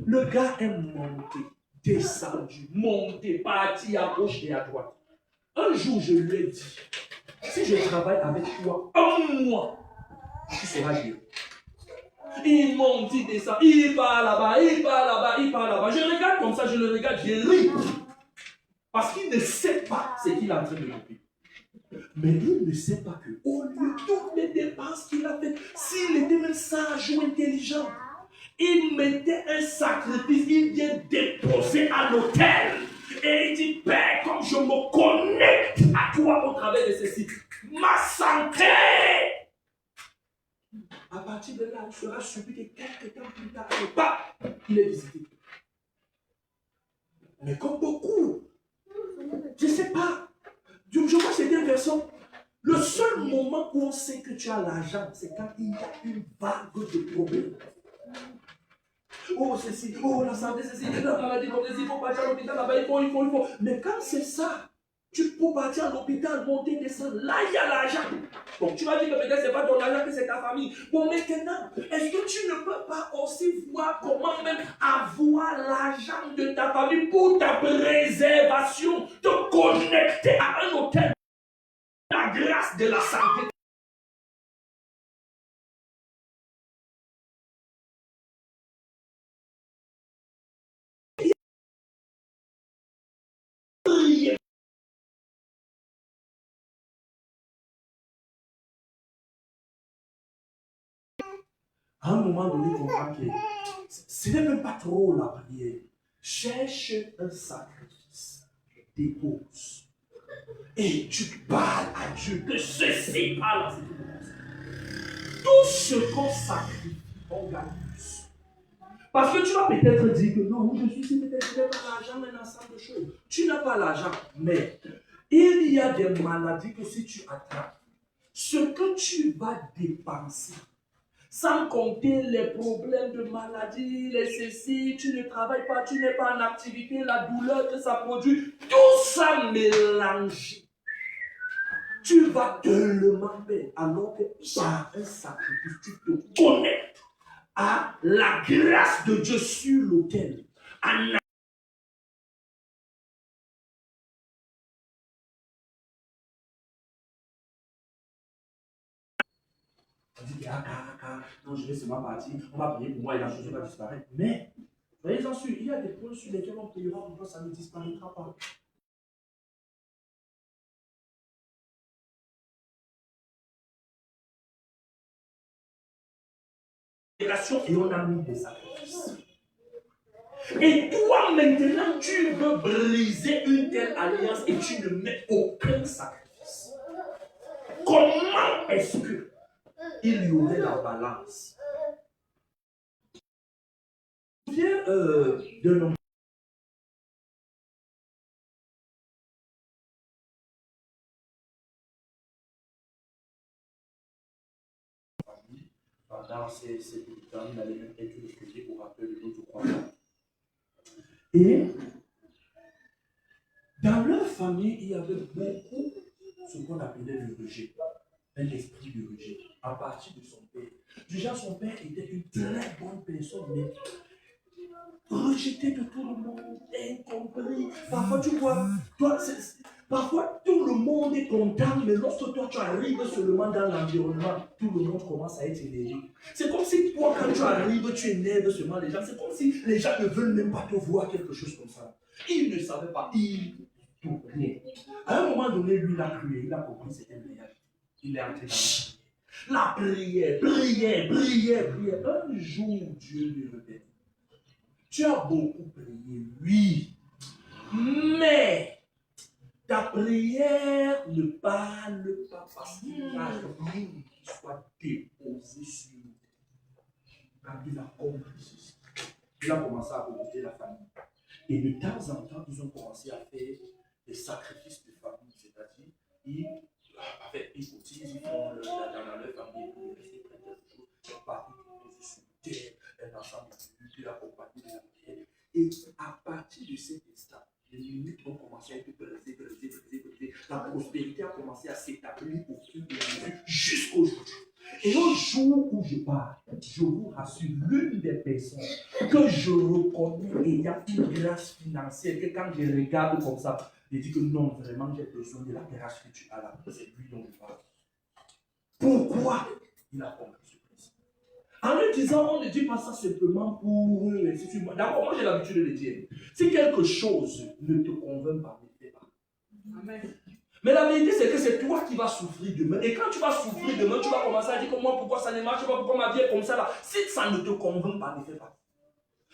Le gars est monté, descendu, monté, parti à gauche et à droite. Un jour, je lui ai dit, si je travaille avec toi un mois, tu seras guéri. Il monte, il descend, il part là-bas, il part là-bas, il part là-bas. Je regarde comme ça, je le regarde, je ris. Parce qu'il ne sait pas ce qu'il est en train de faire. Mais il ne sait pas que, au lieu de toutes les dépenses qu'il a faites, s'il était même sage ou intelligent, il mettait un sacrifice, il vient déposer à l'autel. Et il dit, Père, comme je me connecte à toi au travers de ceci, ma santé. À partir de là, il sera suivi que quelques temps plus tard, il est visité. Mais comme beaucoup, je ne sais pas, je vois certaines personnes, le seul moment où on sait que tu as l'argent, c'est quand il y a une vague de problèmes. Oh, ceci, oh, la santé, ceci, la maladie, comme ceci, il faut partir à l'hôpital, là-bas, il faut. Mais quand c'est ça, tu peux partir à l'hôpital, monter, descendre, là, il y a l'argent. Bon, tu vas dire que peut-être ce n'est pas ton argent, que c'est ta famille. Bon, maintenant, est-ce que tu ne peux pas aussi voir comment même avoir l'argent de ta famille pour ta préservation, te connecter à un hôtel, la grâce de la santé? À un moment donné, comprends que ce n'est même pas trop la prière. Cherche un sacrifice, dépose. Et tu parles à Dieu que ceci parle à cette. Tout ce qu'on sacrifie, on gagne plus. Parce que tu vas peut-être dire que non, je suis ici, peut-être je n'ai pas l'argent, un ensemble de choses. Tu n'as pas l'argent, mais il y a des maladies que si tu attrapes, ce que tu vas dépenser, Sans compter les problèmes de maladie, les ceci, tu ne travailles pas, tu n'es pas en activité, la douleur que ça produit, tout ça mélangé. Tu vas tellement perdre alors qu'il y a un sacrifice, tu te connectes à la grâce de Dieu sur lequel on dit, non, je vais seulement partir, on va prier pour moi et la chose va disparaître. Mais, soyez-en sûrs, il y a des points sur lesquels on priera pour que ça ne disparaîtra pas. Et on a mis des sacrifices. Et toi, maintenant, tu veux briser une telle alliance et tu ne mets aucun sacrifice. Comment est-ce que il y aurait la balance? Je me souviens d'un homme. Pendant ces temps, il allait même être refusé pour rappel de l'autre croyant. Et dans leur famille, il y avait beaucoup ce qu'on appelait le rejet, un esprit de rejet, à partir de son père. Déjà, son père était une très bonne personne, mais rejeté de tout le monde, incompris. Parfois, tu vois, parfois tout le monde est content, mais lorsque toi tu arrives seulement dans l'environnement, tout le monde commence à être énervé. C'est comme si toi, quand tu arrives, tu énerves seulement les gens. C'est comme si les gens ne veulent même pas te voir quelque chose comme ça. Il ne savait pas, tout rien. À un moment donné, lui, il a cru, il a compris c'était une réalité. Il est entré dans la prière. Un jour, Dieu lui répète. Tu as beaucoup prié, oui, mais ta prière ne parle pas parce qu'il n'y a rien qui soit déposé sur nous. Quand il a compris ceci, il a commencé à remonter la famille. Et de temps en temps, ils ont commencé à faire des sacrifices de famille, c'est-à-dire, ils cotisent, ils font dans leur famille, ils restent près de quelque chose, ils partent, ils posent sur terre, un ensemble de puis la compagnie de la prière. Et à partir de cet instant, les minutes ont commencé à être brisées. La prospérité a commencé à s'établir au fur et à mesure jusqu'aujourd'hui. Et au jour où je parle, je vous rassure, l'une des personnes que je reconnais ayant une grâce financière, que quand je regarde comme ça, je dis que non, vraiment, j'ai besoin de la grâce que tu as là. C'est lui dont je parle. Pourquoi il a compris ce principe? En lui disant, on ne dit pas ça simplement pour eux. D'abord, moi j'ai l'habitude de le dire. Si quelque chose ne te convainc pas, ne fais pas. Amen. Mais la vérité, c'est que c'est toi qui vas souffrir demain. Et quand tu vas souffrir demain, tu vas commencer à dire comment, pourquoi ça ne marche pas, pourquoi ma vie est comme ça là. Si ça ne te convainc pas, ne fais pas.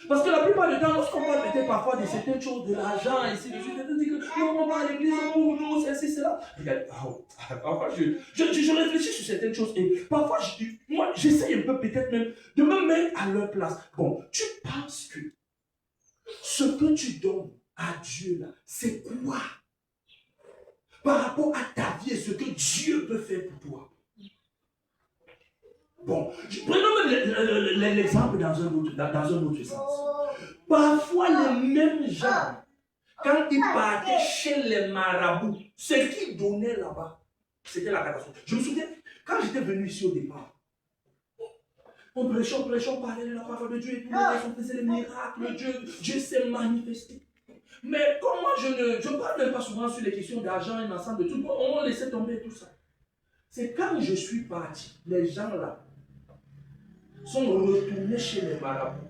Parce que la plupart du temps, lorsqu'on parle peut-être parfois de certaines choses, de l'argent, ainsi de suite, on dit que non, on va à l'église pour nous, c'est cela. Regarde, parfois je réfléchis sur certaines choses et parfois moi j'essaie un peu peut-être même de me mettre à leur place. Bon, tu penses que ce que tu donnes à Dieu là, c'est quoi par rapport à ta vie et ce que Dieu peut faire pour toi? Bon, prenons l'exemple dans un autre sens. Parfois, les mêmes gens, quand ils partaient chez les marabouts, ce qu'ils donnaient là-bas, c'était la catastrophe. Je me souviens, quand j'étais venu ici au départ, on prêchait, on parlait de la parole de Dieu et tout, on faisait les miracles, Dieu s'est manifesté. Mais comme moi, je ne parle même pas souvent sur les questions d'argent et l'ensemble de tout, on laissait tomber tout ça. C'est quand je suis parti, les gens là sont retournés chez les marabouts.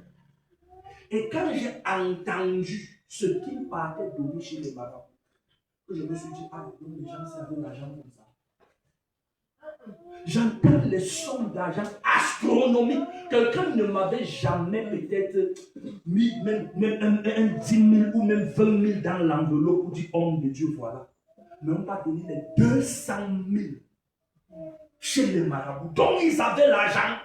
Et quand j'ai entendu ce qu'ils partaient donner chez les marabouts, je me suis dit, ah, donc les gens servent l'argent comme ça. J'entends les sommes d'argent astronomiques. Quelqu'un ne m'avait jamais peut-être mis même un 10 000 ou même 20 000 dans l'enveloppe pour dire, homme de Dieu, voilà. Mais on m'a donné les 200 000 chez les marabouts. Donc ils avaient l'argent.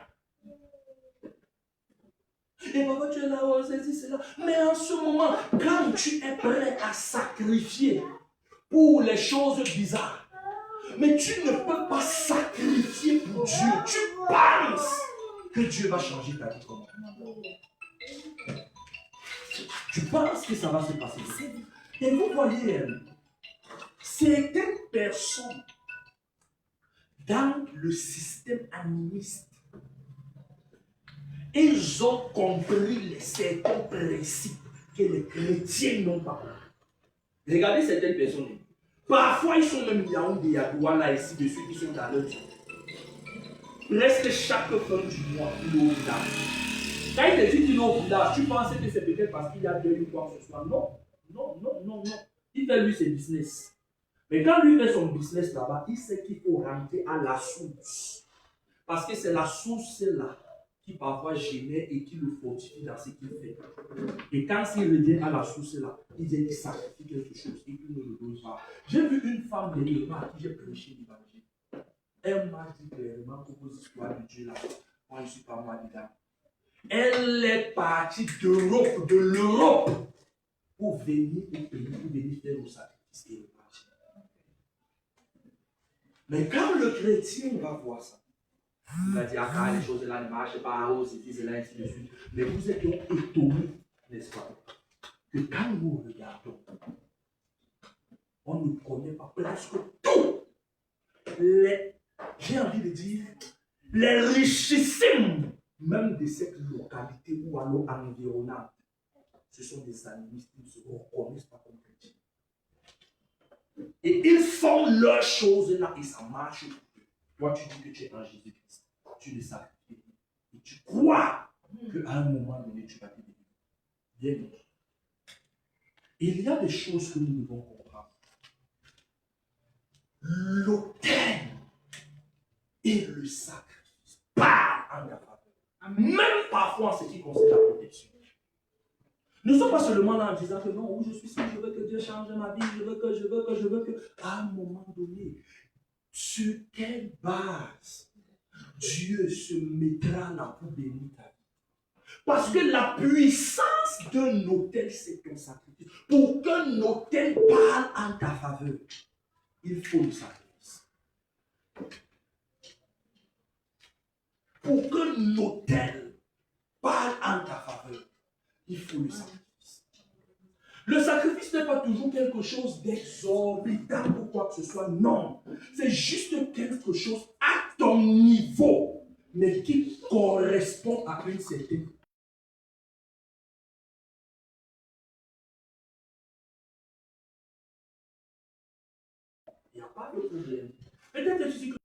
Et papa, tu es là, oh, c'est là. Mais en ce moment, quand tu es prêt à sacrifier pour les choses bizarres, mais tu ne peux pas sacrifier pour Dieu. Tu penses que Dieu va changer ta vie comment? Tu penses que ça va se passer? Et vous voyez, certaines personnes dans le système animiste, ils ont compris certains principes que les chrétiens n'ont pas. Regardez certaines personnes. Parfois, ils sont même Yaoundé, Yadouala, ici, de ceux qui sont dans leur vie. Presque chaque fin du mois, il est au village. Quand il te dit qu'il est au village, tu penses que c'est peut-être parce qu'il y a deux ou quoi que ce soit. Non, non, non, non, non. Il fait lui ses business. Mais quand lui fait son business là-bas, il sait qu'il faut rentrer à la source. Parce que c'est la source là qui parfois gênait et qui le fortifie dans ce qu'il fait. Et quand il revient à la source là, il dit qu'il sacrifie quelque chose et qu'il ne le donne pas. J'ai vu une femme dernièrement à qui j'ai prêché l'évangile. Elle m'a dit clairement que vos histoires de Dieu là, moi je ne suis pas moi dedans. Elle est partie d'Europe, de l'Europe, pour venir au pays, pour venir faire le sacrifice et le parti. Mais quand le chrétien va voir ça, il va dire, ah, les choses là ne marchent pas, oh, c'est là, ainsi de suite. Mais vous êtes donc étonnés, n'est-ce pas, que quand nous regardons, on ne connaît pas presque tout. J'ai envie de dire, les richissimes, même de cette localité ou alors environnante, ce sont des animistes qui ne se reconnaissent pas comme chrétiens. Et ils font leurs choses là et ça marche. Toi, tu dis que tu es en Jésus-Christ. Tu le sacrifies. Et tu crois qu'à un moment donné, tu vas te délivrer. Bien sûr. Il y a des choses que nous devons comprendre. L'autel et le sacrifice parlent en ta faveur. Même parfois en ce qui concerne la protection. Nous ne sommes pas seulement là en disant que non, oui, je suis sûr, je veux que Dieu change ma vie, je veux que. À un moment donné, sur quelle base Dieu se mettra là pour bénir ta vie? Parce que la puissance d'un autel, c'est ton sacrifice. Pour qu'un autel parle en ta faveur, il faut le sacrifice. Pour qu'un autel parle en ta faveur, il faut le sacrifice. Le sacrifice n'est pas toujours quelque chose d'exorbitant ou quoi que ce soit. Non. C'est juste quelque chose à ton niveau, mais qui correspond à une certaine. Il n'y a pas de problème. Peut-être que tu dis que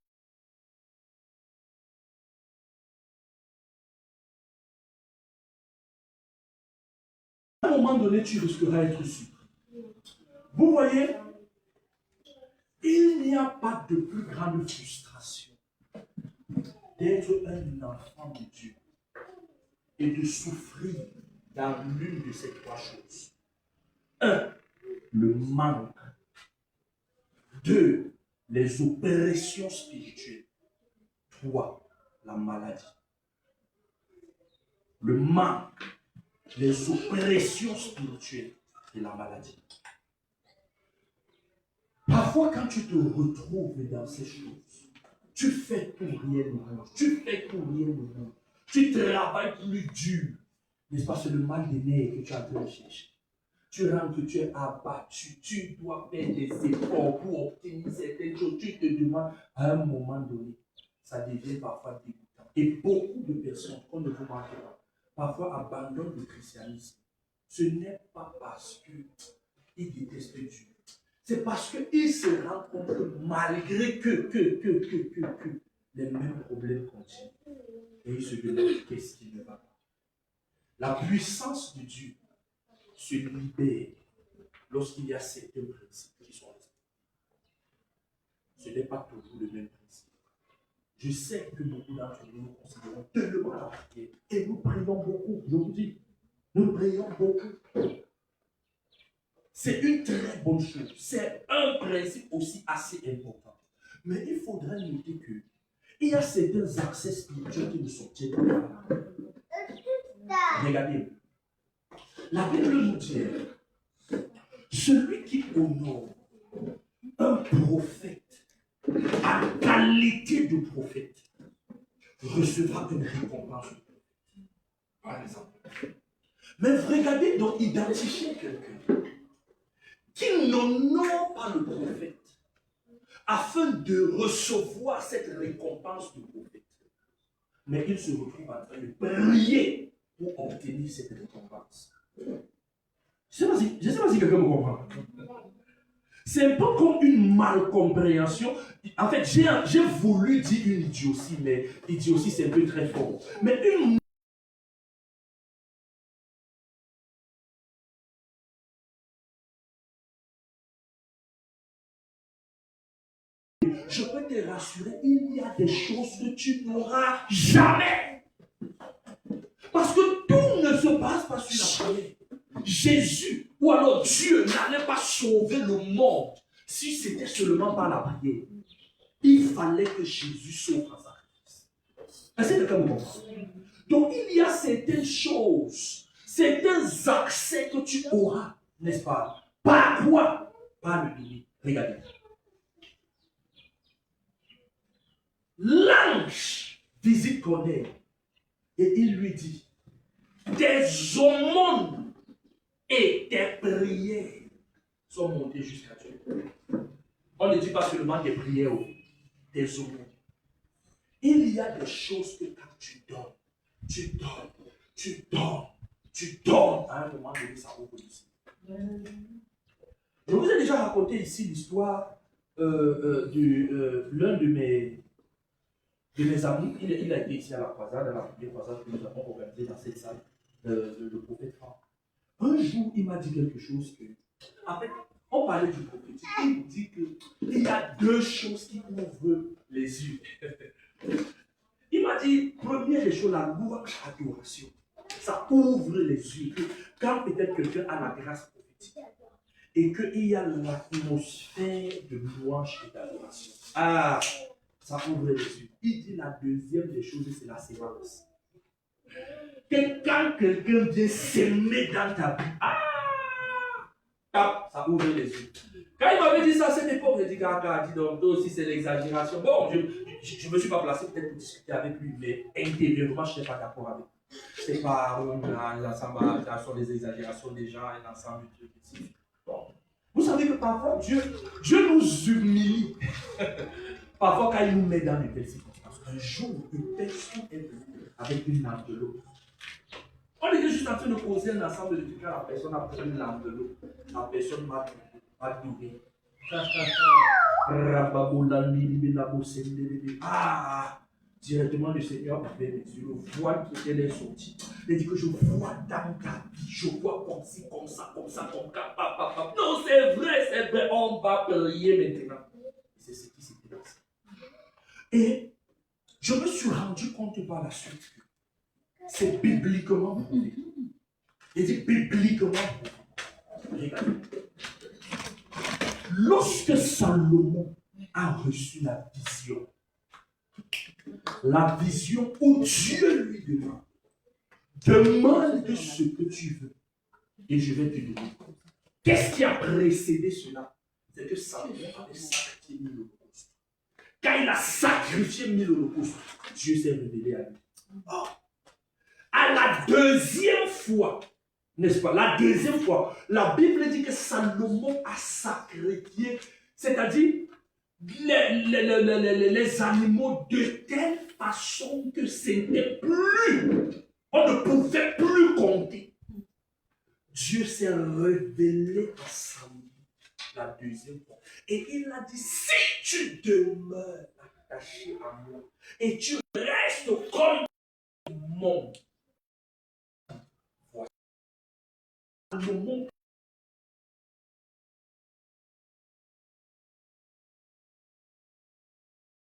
à un moment donné, tu risqueras d'être surpris. Vous voyez, il n'y a pas de plus grande frustration d'être un enfant de Dieu et de souffrir dans l'une de ces trois choses. 1. Le manque. 2. Les oppressions spirituelles. 3. La maladie. Le manque, les oppressions spirituelles et la maladie. Parfois, quand tu te retrouves dans ces choses, tu fais pour rien au monde. Tu fais pour rien au monde. Tu travailles plus dur. N'est-ce pas, c'est le mal des nerfs que tu es en train de chercher. Tu rentres, tu es abattu. Tu dois faire des efforts pour obtenir certaines choses. Tu te demandes, à un moment donné, ça devient parfois dégoûtant. Et beaucoup de personnes, qu'on ne vous manque pas, parfois abandonnent le christianisme. Ce n'est pas parce qu'ils détestent Dieu. C'est parce qu'ils se rendent compte que malgré que les mêmes problèmes continuent. Et ils se demandent qu'est-ce qui ne va pas. La puissance de Dieu se libère lorsqu'il y a certains principes qui sont respectés. Ce n'est pas toujours le même principe. Je sais que beaucoup d'entre nous considérons tellement la prière et nous prions beaucoup. Je vous dis, nous prions beaucoup. C'est une très bonne chose. C'est un principe aussi assez important. Mais il faudrait noter qu'il y a certains accès spirituels qui nous sortent pas. Regardez. La Bible nous dit, celui qui honore un prophète en qualité de prophète recevra une récompense. Par exemple. Mais regardez donc identifier quelqu'un qui n'honore pas le prophète afin de recevoir cette récompense du prophète. Mais il se retrouve en train de prier pour obtenir cette récompense. Je ne sais pas si quelqu'un me comprend. C'est un peu comme une malcompréhension. En fait, j'ai voulu dire une idiotie, mais idiotie c'est un peu très fort. Mais une je peux te rassurer, il y a des choses que tu n'auras jamais. Parce que tout ne se passe pas sur la prière. Jésus, ou alors Dieu, n'allait pas sauver le monde si c'était seulement par la prière. Il fallait que Jésus sauve en sacrifice. Est-ce que quelqu'un me comprend? Donc il y a certaines choses, certains accès que tu auras, n'est-ce pas? Par quoi? Par le donner. Regardez. L'ange visite Corneille et il lui dit, tes aumônes et tes prières sont montées jusqu'à Dieu. On ne dit pas seulement tes prières, tes aumônes. Il y a des choses que quand tu donnes, à un moment donné, ça ouvre ici. Je vous ai déjà raconté ici l'histoire de l'un de mes amis. Il a été ici à la croisade, à la première croisade que nous avons organisée dans cette salle, le prophète Franck. Un jour, il m'a dit quelque chose que, en fait, on parlait du prophète. Il dit qu'il y a deux choses qui ouvrent les yeux. Il m'a dit, première des choses, la louange, adoration. Ça ouvre les yeux. Quand peut-être quelqu'un a la grâce prophétique et qu'il y a l'atmosphère de louange et d'adoration. Ah, ça ouvre les yeux. Il dit la deuxième des choses, c'est la sémence. Que quand quelqu'un vient s'aimer dans ta vie, ça ouvre les yeux. Quand il m'avait dit ça à cette époque, j'ai dit, Kaka, dis donc, toi aussi c'est l'exagération. Bon, je ne me suis pas placé peut-être pour discuter avec lui, mais intérieurement, je n'étais pas d'accord avec lui. C'est pas l'ensemble, ce sont des exagérations des gens, un ensemble de trucs ici. Bon. Vous savez que parfois, Dieu nous humilie. Parfois, quand il nous met dans de telles circonstances, un jour, une personne est venue avec une lampe de l'eau. On était juste en train de poser un ensemble de trucs quand la personne a pris une lampe de l'eau. La personne m'a doué. Ah! Directement, le Seigneur avait les yeux, le voile qui était sorti. Il dit que je vois dans ta vie, je vois comme ci, comme ça, comme ça, comme ça. Non, c'est vrai, on va prier maintenant. C'est ce qui s'était passé. Et je me suis rendu compte par la suite que c'est bibliquement prouvé. Il dit bibliquement prouvé. Regardez. Lorsque Salomon a reçu la vision où Dieu lui demande ce que tu veux et je vais te donner. Qu'est-ce qui a précédé cela? C'est que Salomon avait sacrifié 1000 holocaustes. Quand il a sacrifié 1000 holocaustes, Dieu s'est révélé à lui. Oh. À la deuxième fois, n'est-ce pas? La deuxième fois, la Bible dit que Salomon a sacrifié, c'est-à-dire les animaux de telle façon que c'était plus, on ne pouvait plus compter. Dieu s'est révélé à Salomon la deuxième fois. Et il a dit, si tu demeures attaché à moi et tu restes comme mon Salomon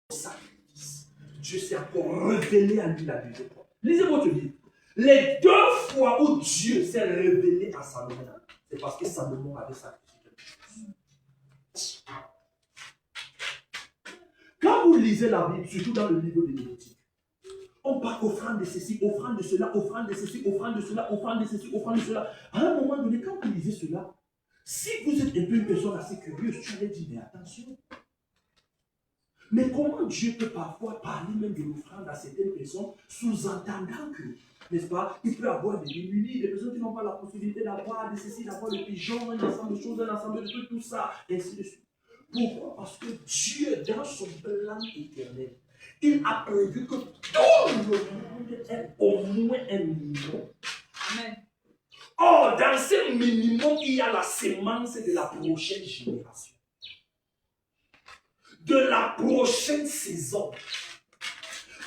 sacrifice. Dieu s'est encore révélé à lui la deuxième fois. Lisez votre livre. Les deux fois où Dieu s'est révélé à Salomon, c'est parce que Salomon avait sacrifié quelque chose. Quand vous lisez la Bible, surtout dans le livre de Lévitique, on parle offrande de ceci, offrande de cela, offrande de ceci, offrande de cela, offrande de ceci, offrande de cela. À un moment donné, quand vous lisez cela, si vous êtes un peu une personne assez curieuse, tu vas dire, mais attention. Mais comment Dieu peut parfois parler même de l'offrande à certaines personnes, sous-entendant que, n'est-ce pas, il peut avoir des démunis, des personnes qui n'ont pas la possibilité d'avoir de ceci, d'avoir le pigeon, un ensemble de choses, un ensemble de trucs, tout ça, et ainsi de suite. Pourquoi? Parce que Dieu, dans son plan éternel, il a prévu que tout le monde ait au moins un minimum. Amen. Or, dans ce minimum, il y a la sémence de la prochaine génération. De la prochaine saison.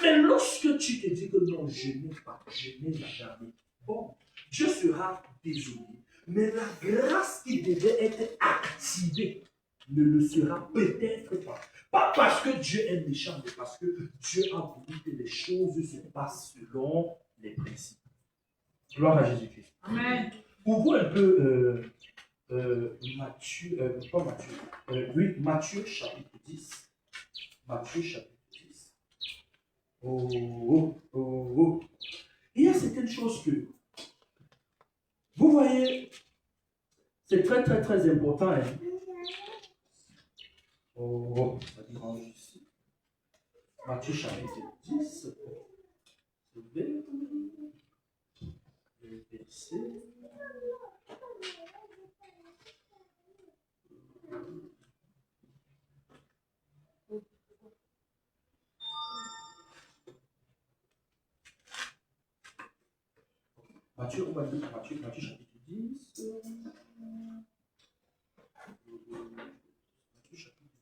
Mais lorsque tu te dis que non, je n'ai pas, je n'ai jamais, bon, Dieu sera désolé. Mais la grâce qui devait être activée ne le sera peut-être pas. Pas parce que Dieu est méchant, mais parce que Dieu a voulu que les choses se passent selon les principes. Gloire à Jésus-Christ. Amen. Ouvrons un peu Matthieu, pas Matthieu, oui, Matthieu chapitre 10. Matthieu chapitre 10. Oh. Il y a certaines choses que, vous voyez, c'est très très très important. Hein? Ça dérange ici. Matthieu chapitre 10. Le verset. Matthieu, on va lire Matthieu chapitre 10. Matthieu chapitre 10.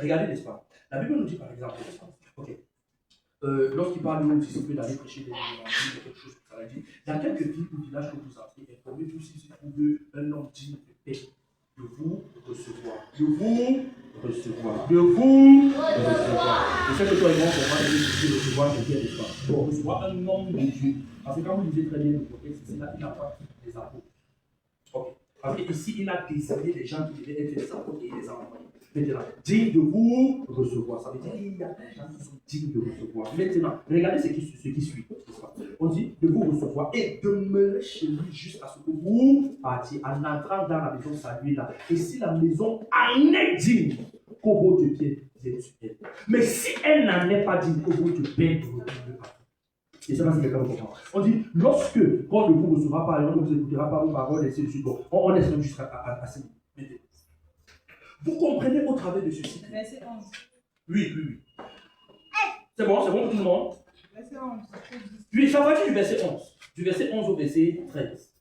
Regardez, n'est-ce pas? La Bible nous dit par exemple, ok, lorsqu'il parle aux disciples d'aller prêcher des évangiles, quelque chose comme ça, il dit, dans quelques villes ou villages que vous entrez, informez-vous s'il se trouve un homme digne de paix, de vous recevoir. De vous recevoir. De vous recevoir. Et ça que toi et moi, on va dire recevoir quelqu'un, n'est-ce pas? Pour recevoir un homme de Dieu. Parce que quand vous lisez très bien le contexte, c'est là qu'il n'a pas des apôtres. Ok. Parce qu'ici, il a désigné les gens qui devaient être des apôtres et des envoyés. Maintenant, digne de vous recevoir. Ça veut dire qu'il y a des gens qui sont dignes de recevoir. Maintenant, regardez ce qui suit. On dit de vous recevoir et demeurer chez lui jusqu'à ce que vous partiez en entrant dans la maison saluée là. Et si la maison en est digne, que votre pied vienne sur elle. Mais si elle n'en est pas digne, que votre paix ne retourne pas. Et ça, c'est quelqu'un de comprend. On dit, lorsque on ne vous recevra pas et on ne vous écoutera pas vos paroles, et ainsi de suite, on laisse jusqu'à ce niveau. Vous comprenez au travers de ceci. Verset 11. Oui. C'est bon pour tout le monde? Verset 11. Oui, ça va du verset 11. Du verset 11 au verset 13.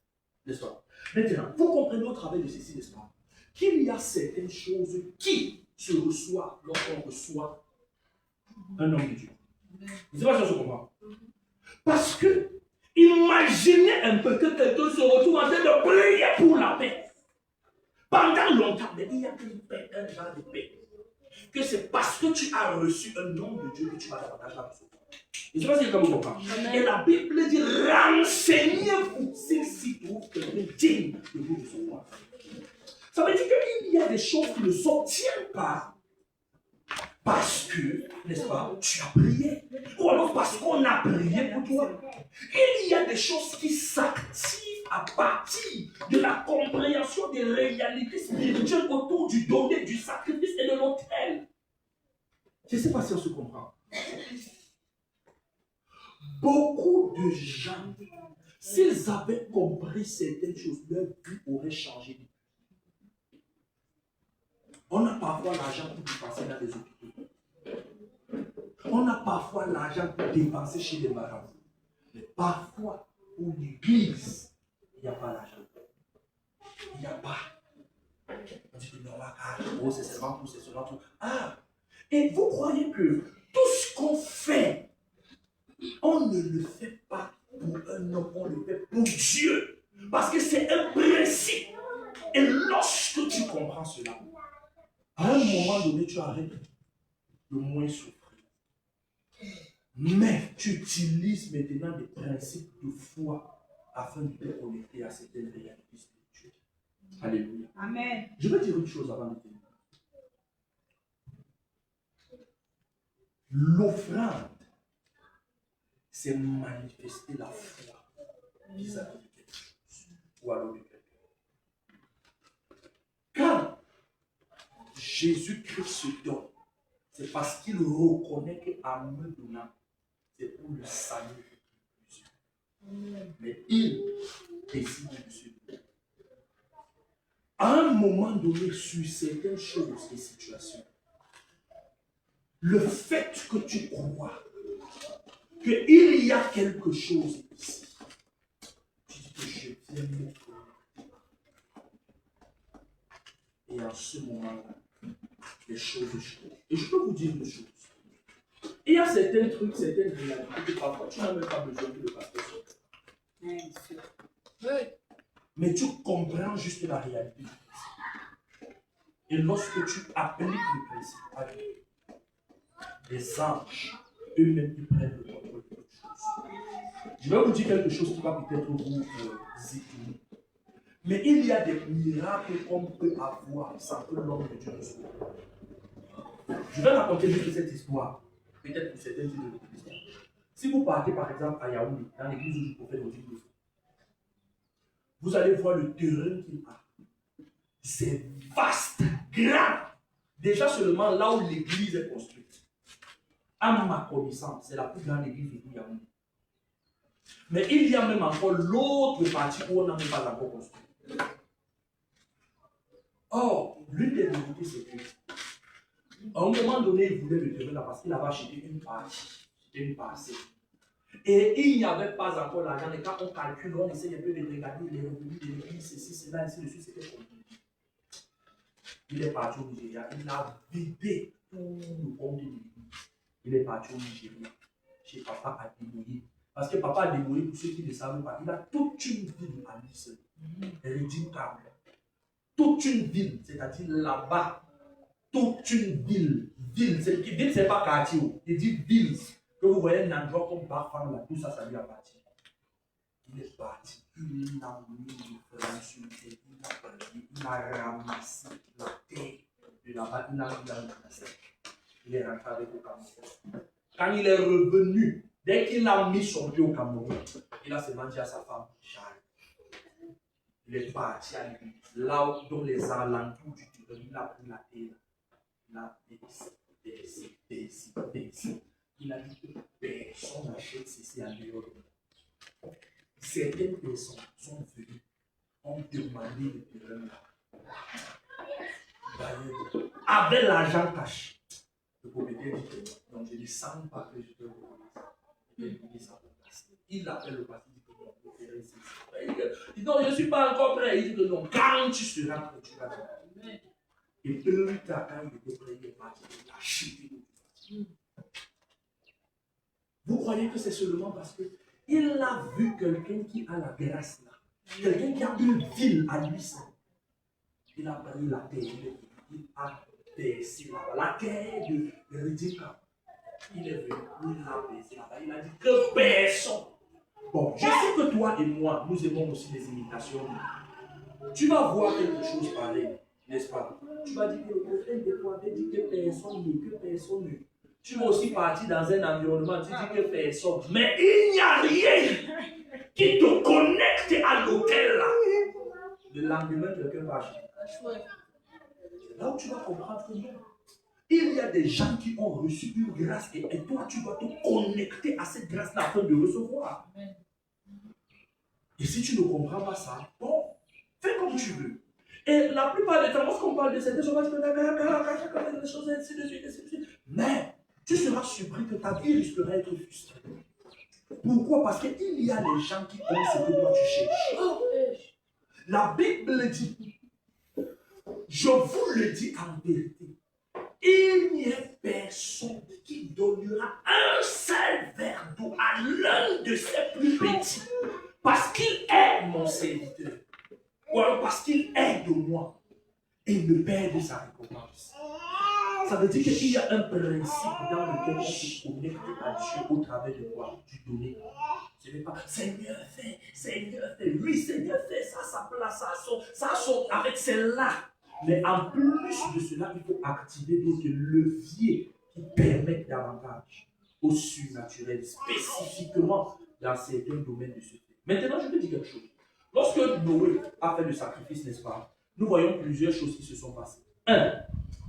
N'est-ce pas? Maintenant, vous comprenez au travers de ceci, n'est-ce pas? Qu'il y a certaines choses qui se reçoivent lorsqu'on reçoit un homme de Dieu. Je ne sais pas si on se comprend. Parce que, imaginez un peu que quelqu'un se retrouve en train de prier pour la paix. Pendant longtemps, mais il y a une paix, un genre de paix. Que c'est parce que tu as reçu un nom de Dieu que tu vas davantage la recevoir. Je ne sais pas si vous comprenez. Et la Bible dit, renseignez-vous s'il s'y trouve quelqu'un digne de vous recevoir. Ça veut dire qu'il y a des choses qui ne s'obtiennent pas. Parce que, n'est-ce pas, tu as prié. Ou alors parce qu'on a prié pour toi. Il y a des choses qui s'activent à partir de la compréhension des réalités spirituelles autour du donné, du sacrifice et de l'autel. Je ne sais pas si on se comprend. Beaucoup de gens, s'ils avaient compris certaines choses, leur vie aurait changé. On a parfois l'argent pour dépenser dans les hôpitaux. On a parfois l'argent pour dépenser chez les marabouts. Mais parfois, pour l'église, il n'y a pas l'argent. Il n'y a pas. On dit que non, c'est seulement pour, c'est seulement pour. Ah! Et vous croyez que tout ce qu'on fait, on ne le fait pas pour un homme, on le fait pour Dieu. Parce que c'est un principe À un moment donné, tu arrêtes de moins souffrir. Mais tu utilises maintenant des principes de foi afin de te connecter à certaines réalités spirituelles. Alléluia. Amen. Je vais dire une chose avant de terminer. L'offrande, c'est manifester la foi vis-à-vis de quelque chose ou alors de quelqu'un. Quand Jésus-Christ se donne, c'est parce qu'il reconnaît qu'en me donnant, c'est pour le salut de plusieurs. Mais il décide de se donner. À un moment donné, sur certaines choses et situations, le fait que tu crois qu'il y a quelque chose ici, tu dis que je viens me connecter. Et en ce moment-là, les choses changent. Et je peux vous dire une chose. Il y a certains trucs, certaines réalités que parfois tu n'as même pas besoin que le pasteur soit. Mais tu comprends juste la réalité du principe. Et lorsque tu appliques le principe à Dieu, les anges, eux-mêmes, ils prennent le contrôle de toute chose. Je vais vous dire quelque chose qui va peut-être vous étonner. Mais il y a des miracles qu'on peut avoir sans que l'homme de Dieu ne soit. Je vais raconter juste cette histoire. Peut-être pour certains types de l'histoire. Si vous partez par exemple à Yaoundé, dans l'église du prophète Odile, vous allez voir le terrain qu'il a. C'est vaste, grand. Déjà seulement là où l'église est construite. À ma connaissance, c'est la plus grande église de tout Yaoundé. Mais il y a même encore l'autre partie où on n'a même pas encore construit. Or, l'une des vérités, c'est que à un moment donné, il voulait le terrain là parce qu'il avait acheté une partie, une parcelle. Et il n'y avait pas encore l'argent. Et quand on calcule, on essaie un peu de regarder les revenus de l'église, ceci, cela, ainsi de suite, c'était compliqué. Il est parti au Nigeria, il a vidé tout le compte de l'église. Il est parti au Nigeria, chez papa Adémoye. Parce que papa Adémoye, pour ceux qui ne savent pas, il a toute une ville à lui seul. Redeemable. Toute une ville, c'est-à-dire là-bas. Toute une ville. Ville, c'est pas quartier. Il dit ville. Que vous voyez un endroit comme Bafang, là, tout ça, ça lui appartient. Il est parti. Il a mis le frein sur le terre. Il a ramassé la terre de là-bas. Il a ramassé. Il est rentré avec au Cameroun. Quand il est revenu, dès qu'il a mis son pied au Cameroun, il a seulement dit à sa femme, Charles. Il est parti à l'église. Là où, dans les alentours du terrain, il a pris la terre. Il a décidé. Il a dit que personne n'achète ceci en dehors. Certaines personnes sont venues, ont demandé le terrain là. D'ailleurs, avec l'argent cash, le propriétaire dit que donc je ne sens pas que je peux vous remettre. Il appelle le parti, il dit que non, le terrain c'est ici. Il dit non, je ne suis pas encore prêt. Il dit que non, quand tu seras prêt, tu vas dire. Et plus tard, quand il était prêt, il est parti, il a chuté. Vous croyez que c'est seulement parce qu'il a vu quelqu'un qui a la grâce là, quelqu'un qui a une ville à lui seul. Il a pris la terre, il a baissé là-bas, la terre de Ridika. Il est venu, il a baissé là-bas, il a dit que personne. Bon, je sais que toi et moi, nous aimons aussi les imitations. Tu vas voir quelque chose pareil, n'est-ce pas? Tu vas dire que le prophète de toi dit que personne ne. Tu vas aussi partir dans un environnement, tu dis que personne. Mais il n'y a rien qui te connecte à l'hôtel là. Le lendemain, quelqu'un va acheter. C'est là où tu vas comprendre que non. Il y a des gens qui ont reçu une grâce et toi, tu dois te connecter à cette grâce-là afin de recevoir. Et si tu ne comprends pas ça, bon, fais comme tu veux. Et la plupart du temps, lorsqu'on parle de cette choses, on va dire des choses ainsi de suite. Mais tu seras surpris que ta vie risquera d'être frustrée. Pourquoi? Parce qu'il y a des gens qui ont ce que toi tu cherches. La Bible dit, je vous le dis en vérité, il n'y a personne qui donnera un seul verre d'eau à l'un de ses plus petits parce qu'il est mon serviteur ou alors parce qu'il est de moi. et ne perde sa récompense. Ça veut dire qu'il y a un principe dans lequel on se connecte à Dieu au travers de quoi? Du donner. Ce n'est pas Seigneur fais, oui Seigneur fais ça, ça place, ça sonne avec celle-là. Mais en plus de cela, il faut activer d'autres leviers qui permettent davantage au surnaturel, spécifiquement dans certains domaines de ce fait. Maintenant, je vais dire quelque chose. Lorsque Noé a fait le sacrifice, n'est-ce pas, nous voyons plusieurs choses qui se sont passées. Un,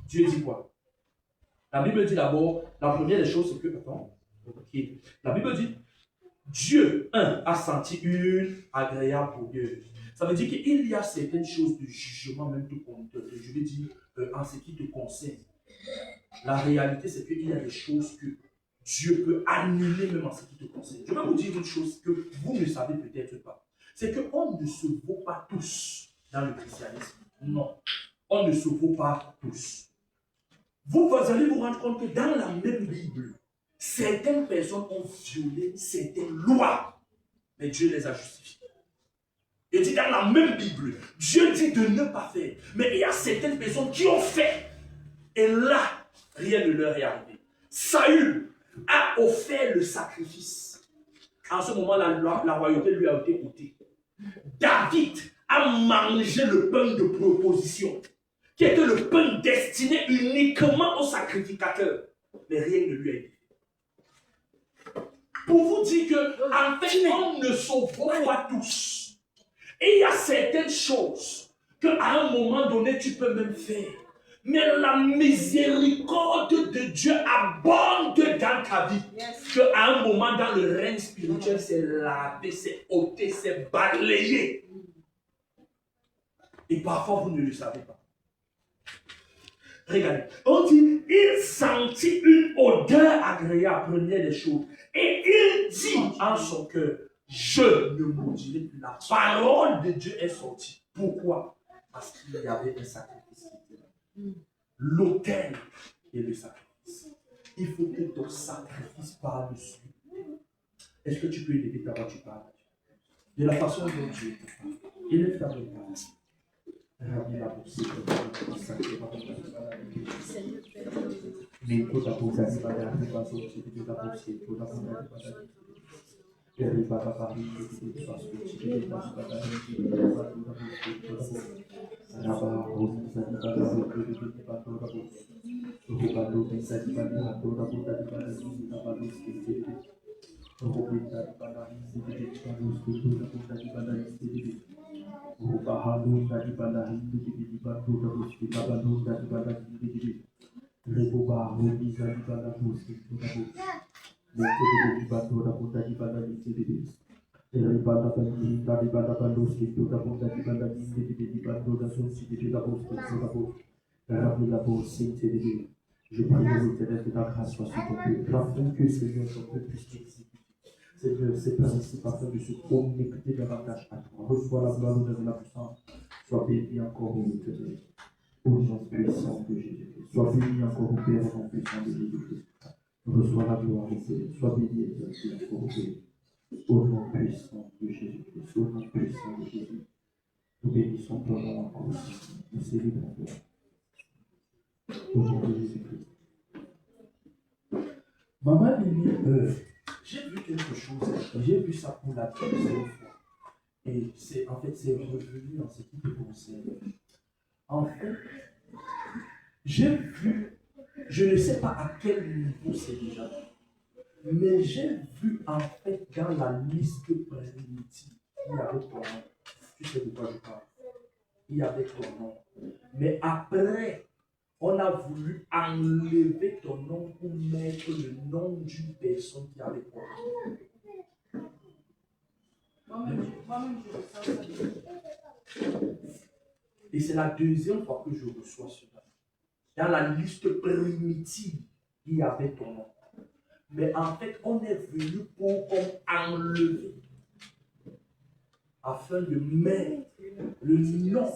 Dieu dit quoi? La Bible dit d'abord, la première des choses, c'est que, la Bible dit, Dieu, a senti une agréable odeur. Ça veut dire qu'il y a certaines choses de jugement, même tout compte, je vais dire, en ce qui te concerne. La réalité, c'est qu'il y a des choses que Dieu peut annuler même en ce qui te concerne. Je vais vous dire une chose que vous ne savez peut-être pas. C'est qu'on ne se vaut pas tous dans le christianisme. Non, on ne se vaut pas tous. Vous allez vous rendre compte que dans la même Bible, certaines personnes ont violé certaines lois, mais Dieu les a justifiées. Il dit dans la même Bible, Dieu dit de ne pas faire, mais il y a certaines personnes qui ont fait, et là, rien ne leur est arrivé. Saül a offert le sacrifice. En ce moment, la royauté lui a été ôtée. David a mangé le pain de proposition, qui était le pain destiné uniquement aux sacrificateurs. Mais rien ne lui a été fait. Pour vous dire que, en fait, on ne s'en vaut pas tous. Et il y a certaines choses qu'à un moment donné, tu peux même faire. Mais la miséricorde de Dieu abonde dans ta vie. Qu'à un moment, dans le règne spirituel, c'est lavé, c'est ôté, c'est balayé. Et parfois, vous ne le savez pas. Regardez, on dit, il sentit une odeur agréable, première des choses. Et il dit en son cœur, je ne maudirai plus. La parole de Dieu est sortie. Pourquoi? Parce qu'il y avait un sacrifice. L'autel et le sacrifice. Il faut que ton sacrifice parle dessus. Est-ce que tu peux aider ta voix, tu parles? De la façon dont Dieu te parle. Il est fait avec toi. Rabbi la bourse, je prie au Éternel que ta grâce soit sur ton peuple, afin que Seigneur, ton peuple puisse exécuter. Seigneur, ces principes afin de se connecter davantage à toi. Reçois la gloire, l'honneur et la puissance. Sois béni encore au Éternel, au nom puissant de Jésus-Christ. Sois béni encore au Père, au nom puissant de Jésus-Christ. Reçois la gloire au Père. Sois béni et exalté encore au Père, au nom puissant de Jésus-Christ. Au nom puissant de Jésus. Nous bénissons ton nom encore. Nous célébrons toi. Au nom de Jésus-Christ. Maman Lily, j'ai vu quelque chose. J'ai vu ça pour la deuxième fois. Et c'est revenu en ce qui te concerne. En fait, j'ai vu, je ne sais pas à quel niveau c'est déjà, mais j'ai vu en fait dans la liste primitive, il y avait ton nom. Tu sais de quoi je parle. Il y avait ton nom. Mais après, on a voulu enlever ton nom pour mettre le nom d'une personne qui avait ton nom. Et c'est la deuxième fois que je reçois cela. Dans la liste primitive, il y avait ton nom. Mais en fait, on est venu pour enlever, afin de mettre le nom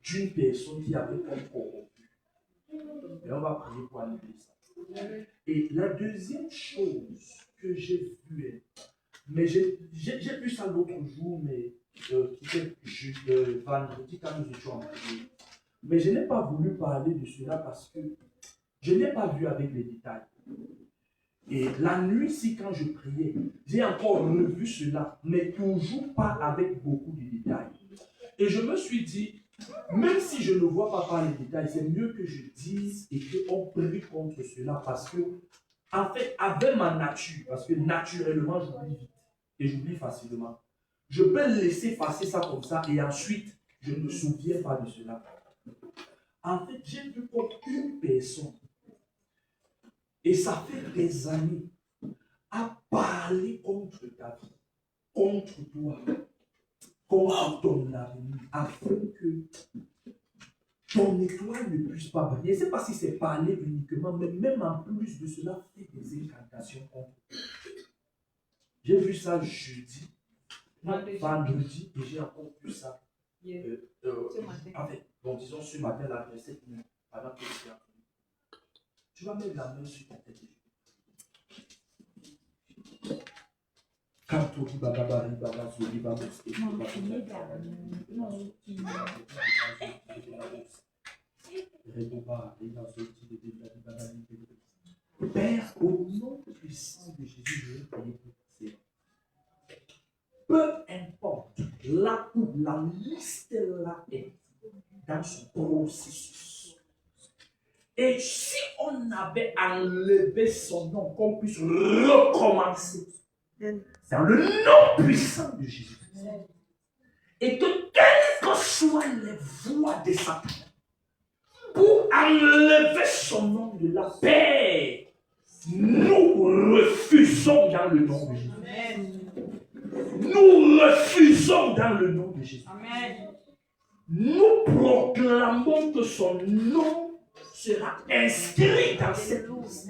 d'une personne qui avait comme corrompu. Et on va prier pour annuler ça. Et la deuxième chose que j'ai vue, mais j'ai vu ça l'autre jour, mais c'était vendredi quand nous étions en prière. Mais je n'ai pas voulu parler de cela parce que je n'ai pas vu avec les détails. Et la nuit-ci, quand je priais, j'ai encore revu cela, mais toujours pas avec beaucoup de détails. Et je me suis dit, même si je ne vois pas par les détails, c'est mieux que je dise et qu'on prie contre cela parce que, en fait, avec ma nature, parce que naturellement, j'oublie vite et j'oublie facilement, je peux laisser passer ça comme ça et ensuite, je ne me souviens pas de cela. En fait, j'ai vu comme une personne, et ça fait des années, à parler contre ta vie, contre toi, contre ton avenir, afin que ton étoile ne puisse pas briller. Je ne sais pas si c'est parler uniquement, mais même en plus de cela, fait des incantations contre toi. J'ai vu ça jeudi, vendredi, et j'ai encore vu ça. En fait, bon, disons ce matin, la 27 minutes, pendant que j'étais en train. Tu vas mettre la main sur ta tête. Quand tu dis bababari, babazoli, baboski, Père, au nom puissant de Jésus, je vais prier pour ces. Peu importe là où la liste là est dans ce processus. Et si on avait enlevé son nom, qu'on puisse recommencer dans le nom puissant de Jésus. Et que quelles que soient les voies de Satan, pour enlever son nom de la paix, nous refusons dans le nom de Jésus. Nous refusons dans le nom de Jésus. Nous proclamons que son nom sera inscrit dans cette liste.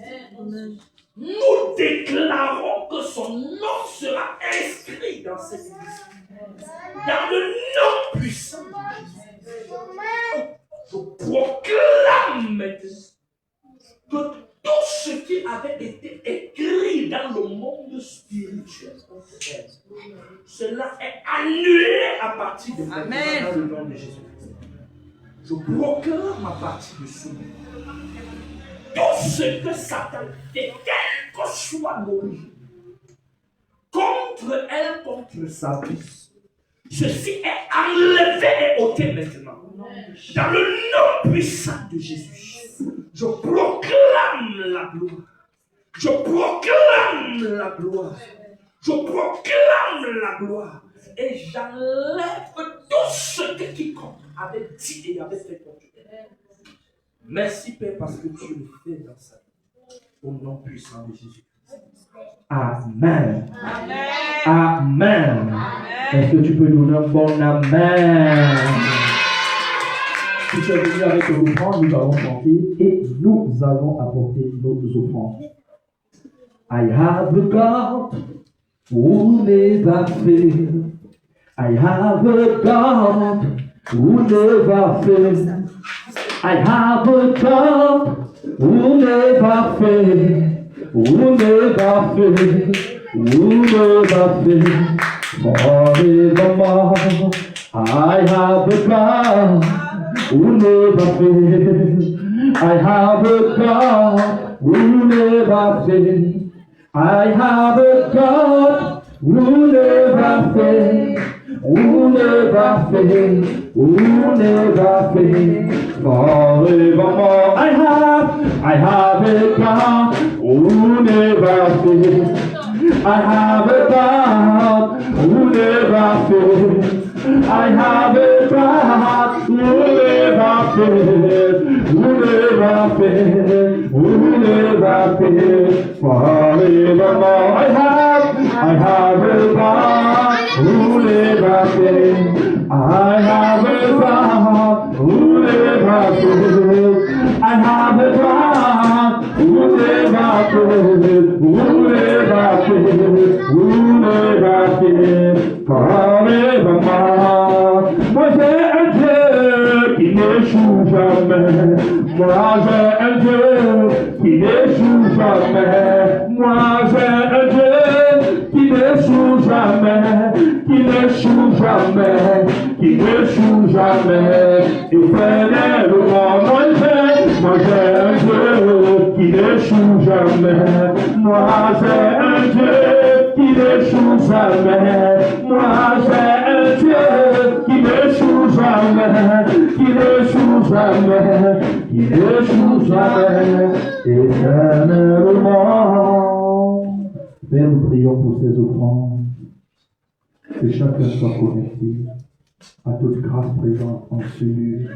Nous déclarons que son nom sera inscrit dans cette liste. Dans le nom puissant de Jésus. Je proclame que tout ce qui avait été écrit dans le monde spirituel, cela est annulé à partir de maintenant dans le nom de Jésus. Je proclame à partir de ce moment tout ce que Satan fait, quelle que soit l'origine, contre elle, contre sa vie, ceci est enlevé et ôté maintenant. Dans le nom puissant de Jésus, je proclame la gloire. Je proclame la gloire. Je proclame la gloire. Et j'enlève tout ce que quiconque avait dit et avait fait contre elle. Merci Père parce que tu le fais dans sa vie. Au nom puissant de Jésus. Amen. Amen. Amen. Est-ce que tu peux nous donner un bon amen? Si tu es venu avec l'offrande, nous allons chanter et nous allons apporter nos offrandes. I have a God who never fails. I have a God who never fails. I have a God who never fails. Who never fails, who never fails, forevermore. I have a God who never fails. I have a God who never fails. I have a God who never fails, who never fails, who never fails, forevermore. I have a God who never fails. I have a God who never fails. I have a God who never fails, who never fails, who never fails, forevermore. I have a God who never fails. I have a God who never fails. I have a God who never fails, who never fails, who never fails, forevermore. Moi j'ai un Dieu qui n'échoue jamais. Moi j'ai un Dieu qui n'échoue jamais. Moi j'ai un Dieu qui n'échoue n'échoue jamais, qui n'échoue jamais, qui n'échoue jamais. Éternellement, moi j'ai un Dieu qui n'échoue jamais. Moi j'ai un Dieu qui n'échoue jamais. Moi j'ai un Dieu qui n'échoue jamais, qui n'échoue jamais, qui n'échoue jamais, éternellement. Père, nous prions pour ces offrandes, que chacun soit connecté à toute grâce présente en ce lieu,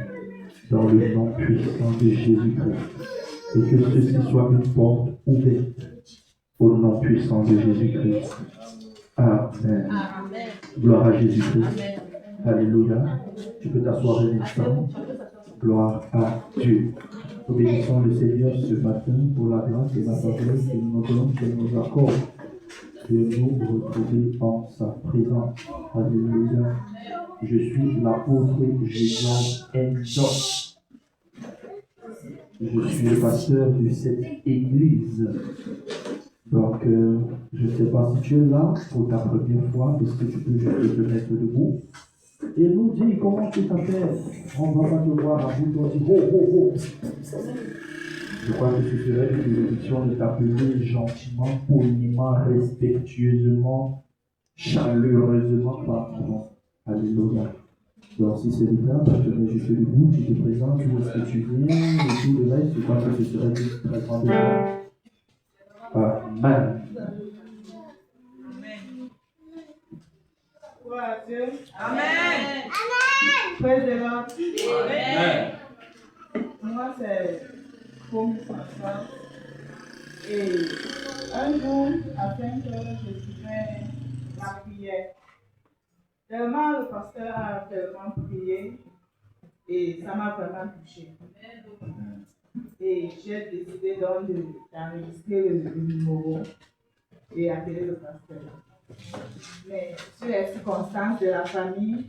dans le nom puissant de Jésus-Christ, et que ceci soit une porte ouverte au nom puissant de Jésus-Christ. Amen. Amen. Gloire à Jésus-Christ. Alléluia. Tu peux t'asseoir un instant. Gloire à Dieu. Nous bénissons le Seigneur ce matin pour la grâce et la faveur que nous donne, que nous accorde de nous retrouver en sa présence. Alléluia. Je suis l'apôtre Gédéon Endon. Je suis le pasteur de cette église. Donc, je ne sais pas si tu es là pour ta première fois. Est-ce que tu peux juste te mettre debout et nous dire comment tu t'appelles? On ne va pas te voir à bout, on dit ho ho ho. Je crois que ce serait une bénédiction de t'appeler gentiment, poliment, respectueusement, chaleureusement par ton nom. Alléluia. Donc si c'est le cas, tu te mets juste debout, tu te présentes, où est-ce que tu viens, et tout le reste, je crois que ce serait une très grande bénédiction. Amen. Amen. Praise the Lord. Amen. Moi, c'est comme François. Et un jour, à 5 heures, je suivais la prière. Tellement le pasteur a tellement prié et ça m'a vraiment touché. Et j'ai décidé donc d'enregistrer le numéro et appeler le pasteur. Mais sur les circonstances de la famille,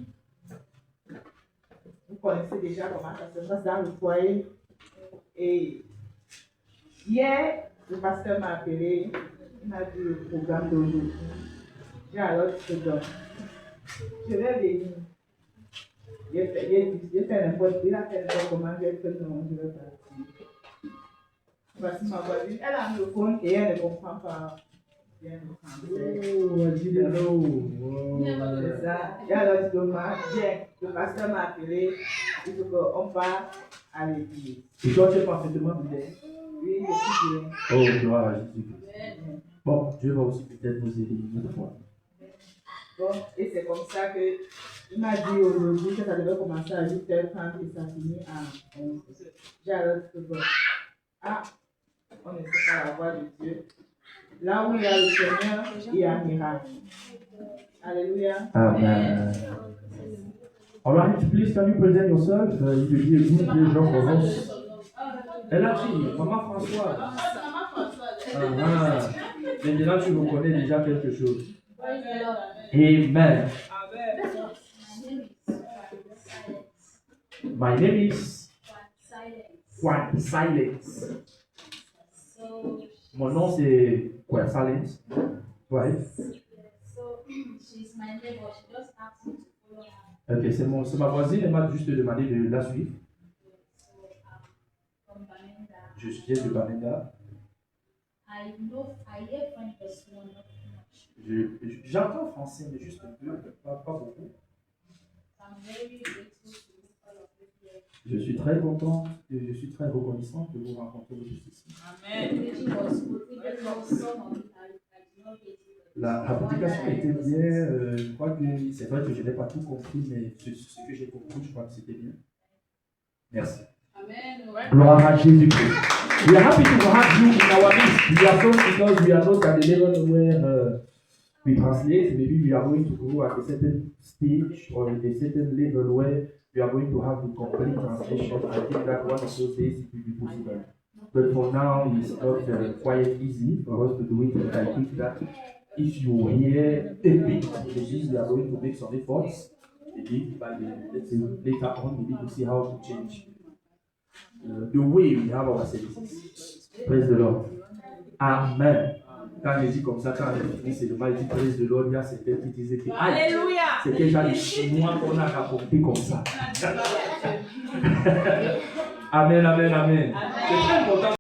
vous connaissez déjà comment ça se passe dans le foyer. Et hier, le pasteur m'a appelé, il m'a dit le programme d'aujourd'hui. J'ai alors dit que je vais venir. J'ai fait n'importe quoi, il a fait n'importe comment, j'ai fait non, je vais partir. Voici ma voisine, elle a le phone et elle ne comprend pas. Oh, elle dit hello. C'est ça. Et alors, je demande, le pasteur m'a appelé, il faut qu'on part à l'église. Et toi, tu es parfaitement bien? Oui, je suis bien. Oh, gloire à Jésus. Bon, Dieu va aussi peut-être nous aider une autre fois. Bon, et c'est comme ça qu'il m'a dit aujourd'hui que ça devait commencer à 8h30 et ça finit à 11h. J'ai alors dit que bon, on ne sait pas la voix de Dieu. Là où il y a le Seigneur, il y a un miracle. Alléluia. Amen. All right, please can you present yourself? You will be a good pleasure for us. Elle a dit, Maman Françoise. Maintenant, tu reconnais déjà quelque chose. Amen. My name is Juan Silence. Mon nom c'est Juan Silence. Ouais. Ok, c'est ma voisine, elle m'a juste demandé de la suivre. Je suis de Bamenda. J'entends français, mais juste un peu, pas beaucoup. Je suis très content et je suis très reconnaissant de vous rencontrer aujourd'hui ici. Amen. La prédication était bien. Je crois que c'est vrai que je n'ai pas tout compris, mais ce que j'ai compris, je crois que c'était bien. Merci. Amen. Gloire à Jésus-Christ. We are happy to have you in our midst. We are so because we are not at the level where we translate. Maybe we are going to go at a certain stage or at a certain level where we are going to have the complete translation. I think that one of those days it will be possible. But for now, it's not quite easy for us to do it. But I think that if you hear a bit, maybe we are going to make some efforts. Maybe by let's say later on, maybe to see how to change the way we have our services. Praise the Lord. Amen. Quand je dis comme ça, quand je dis seulement, il dit praise de Lord, il y a certains qui disaient que Alléluia. c'était genre les Chinois qu'on a rapporté comme ça. Amen, amen, amen. C'est très important.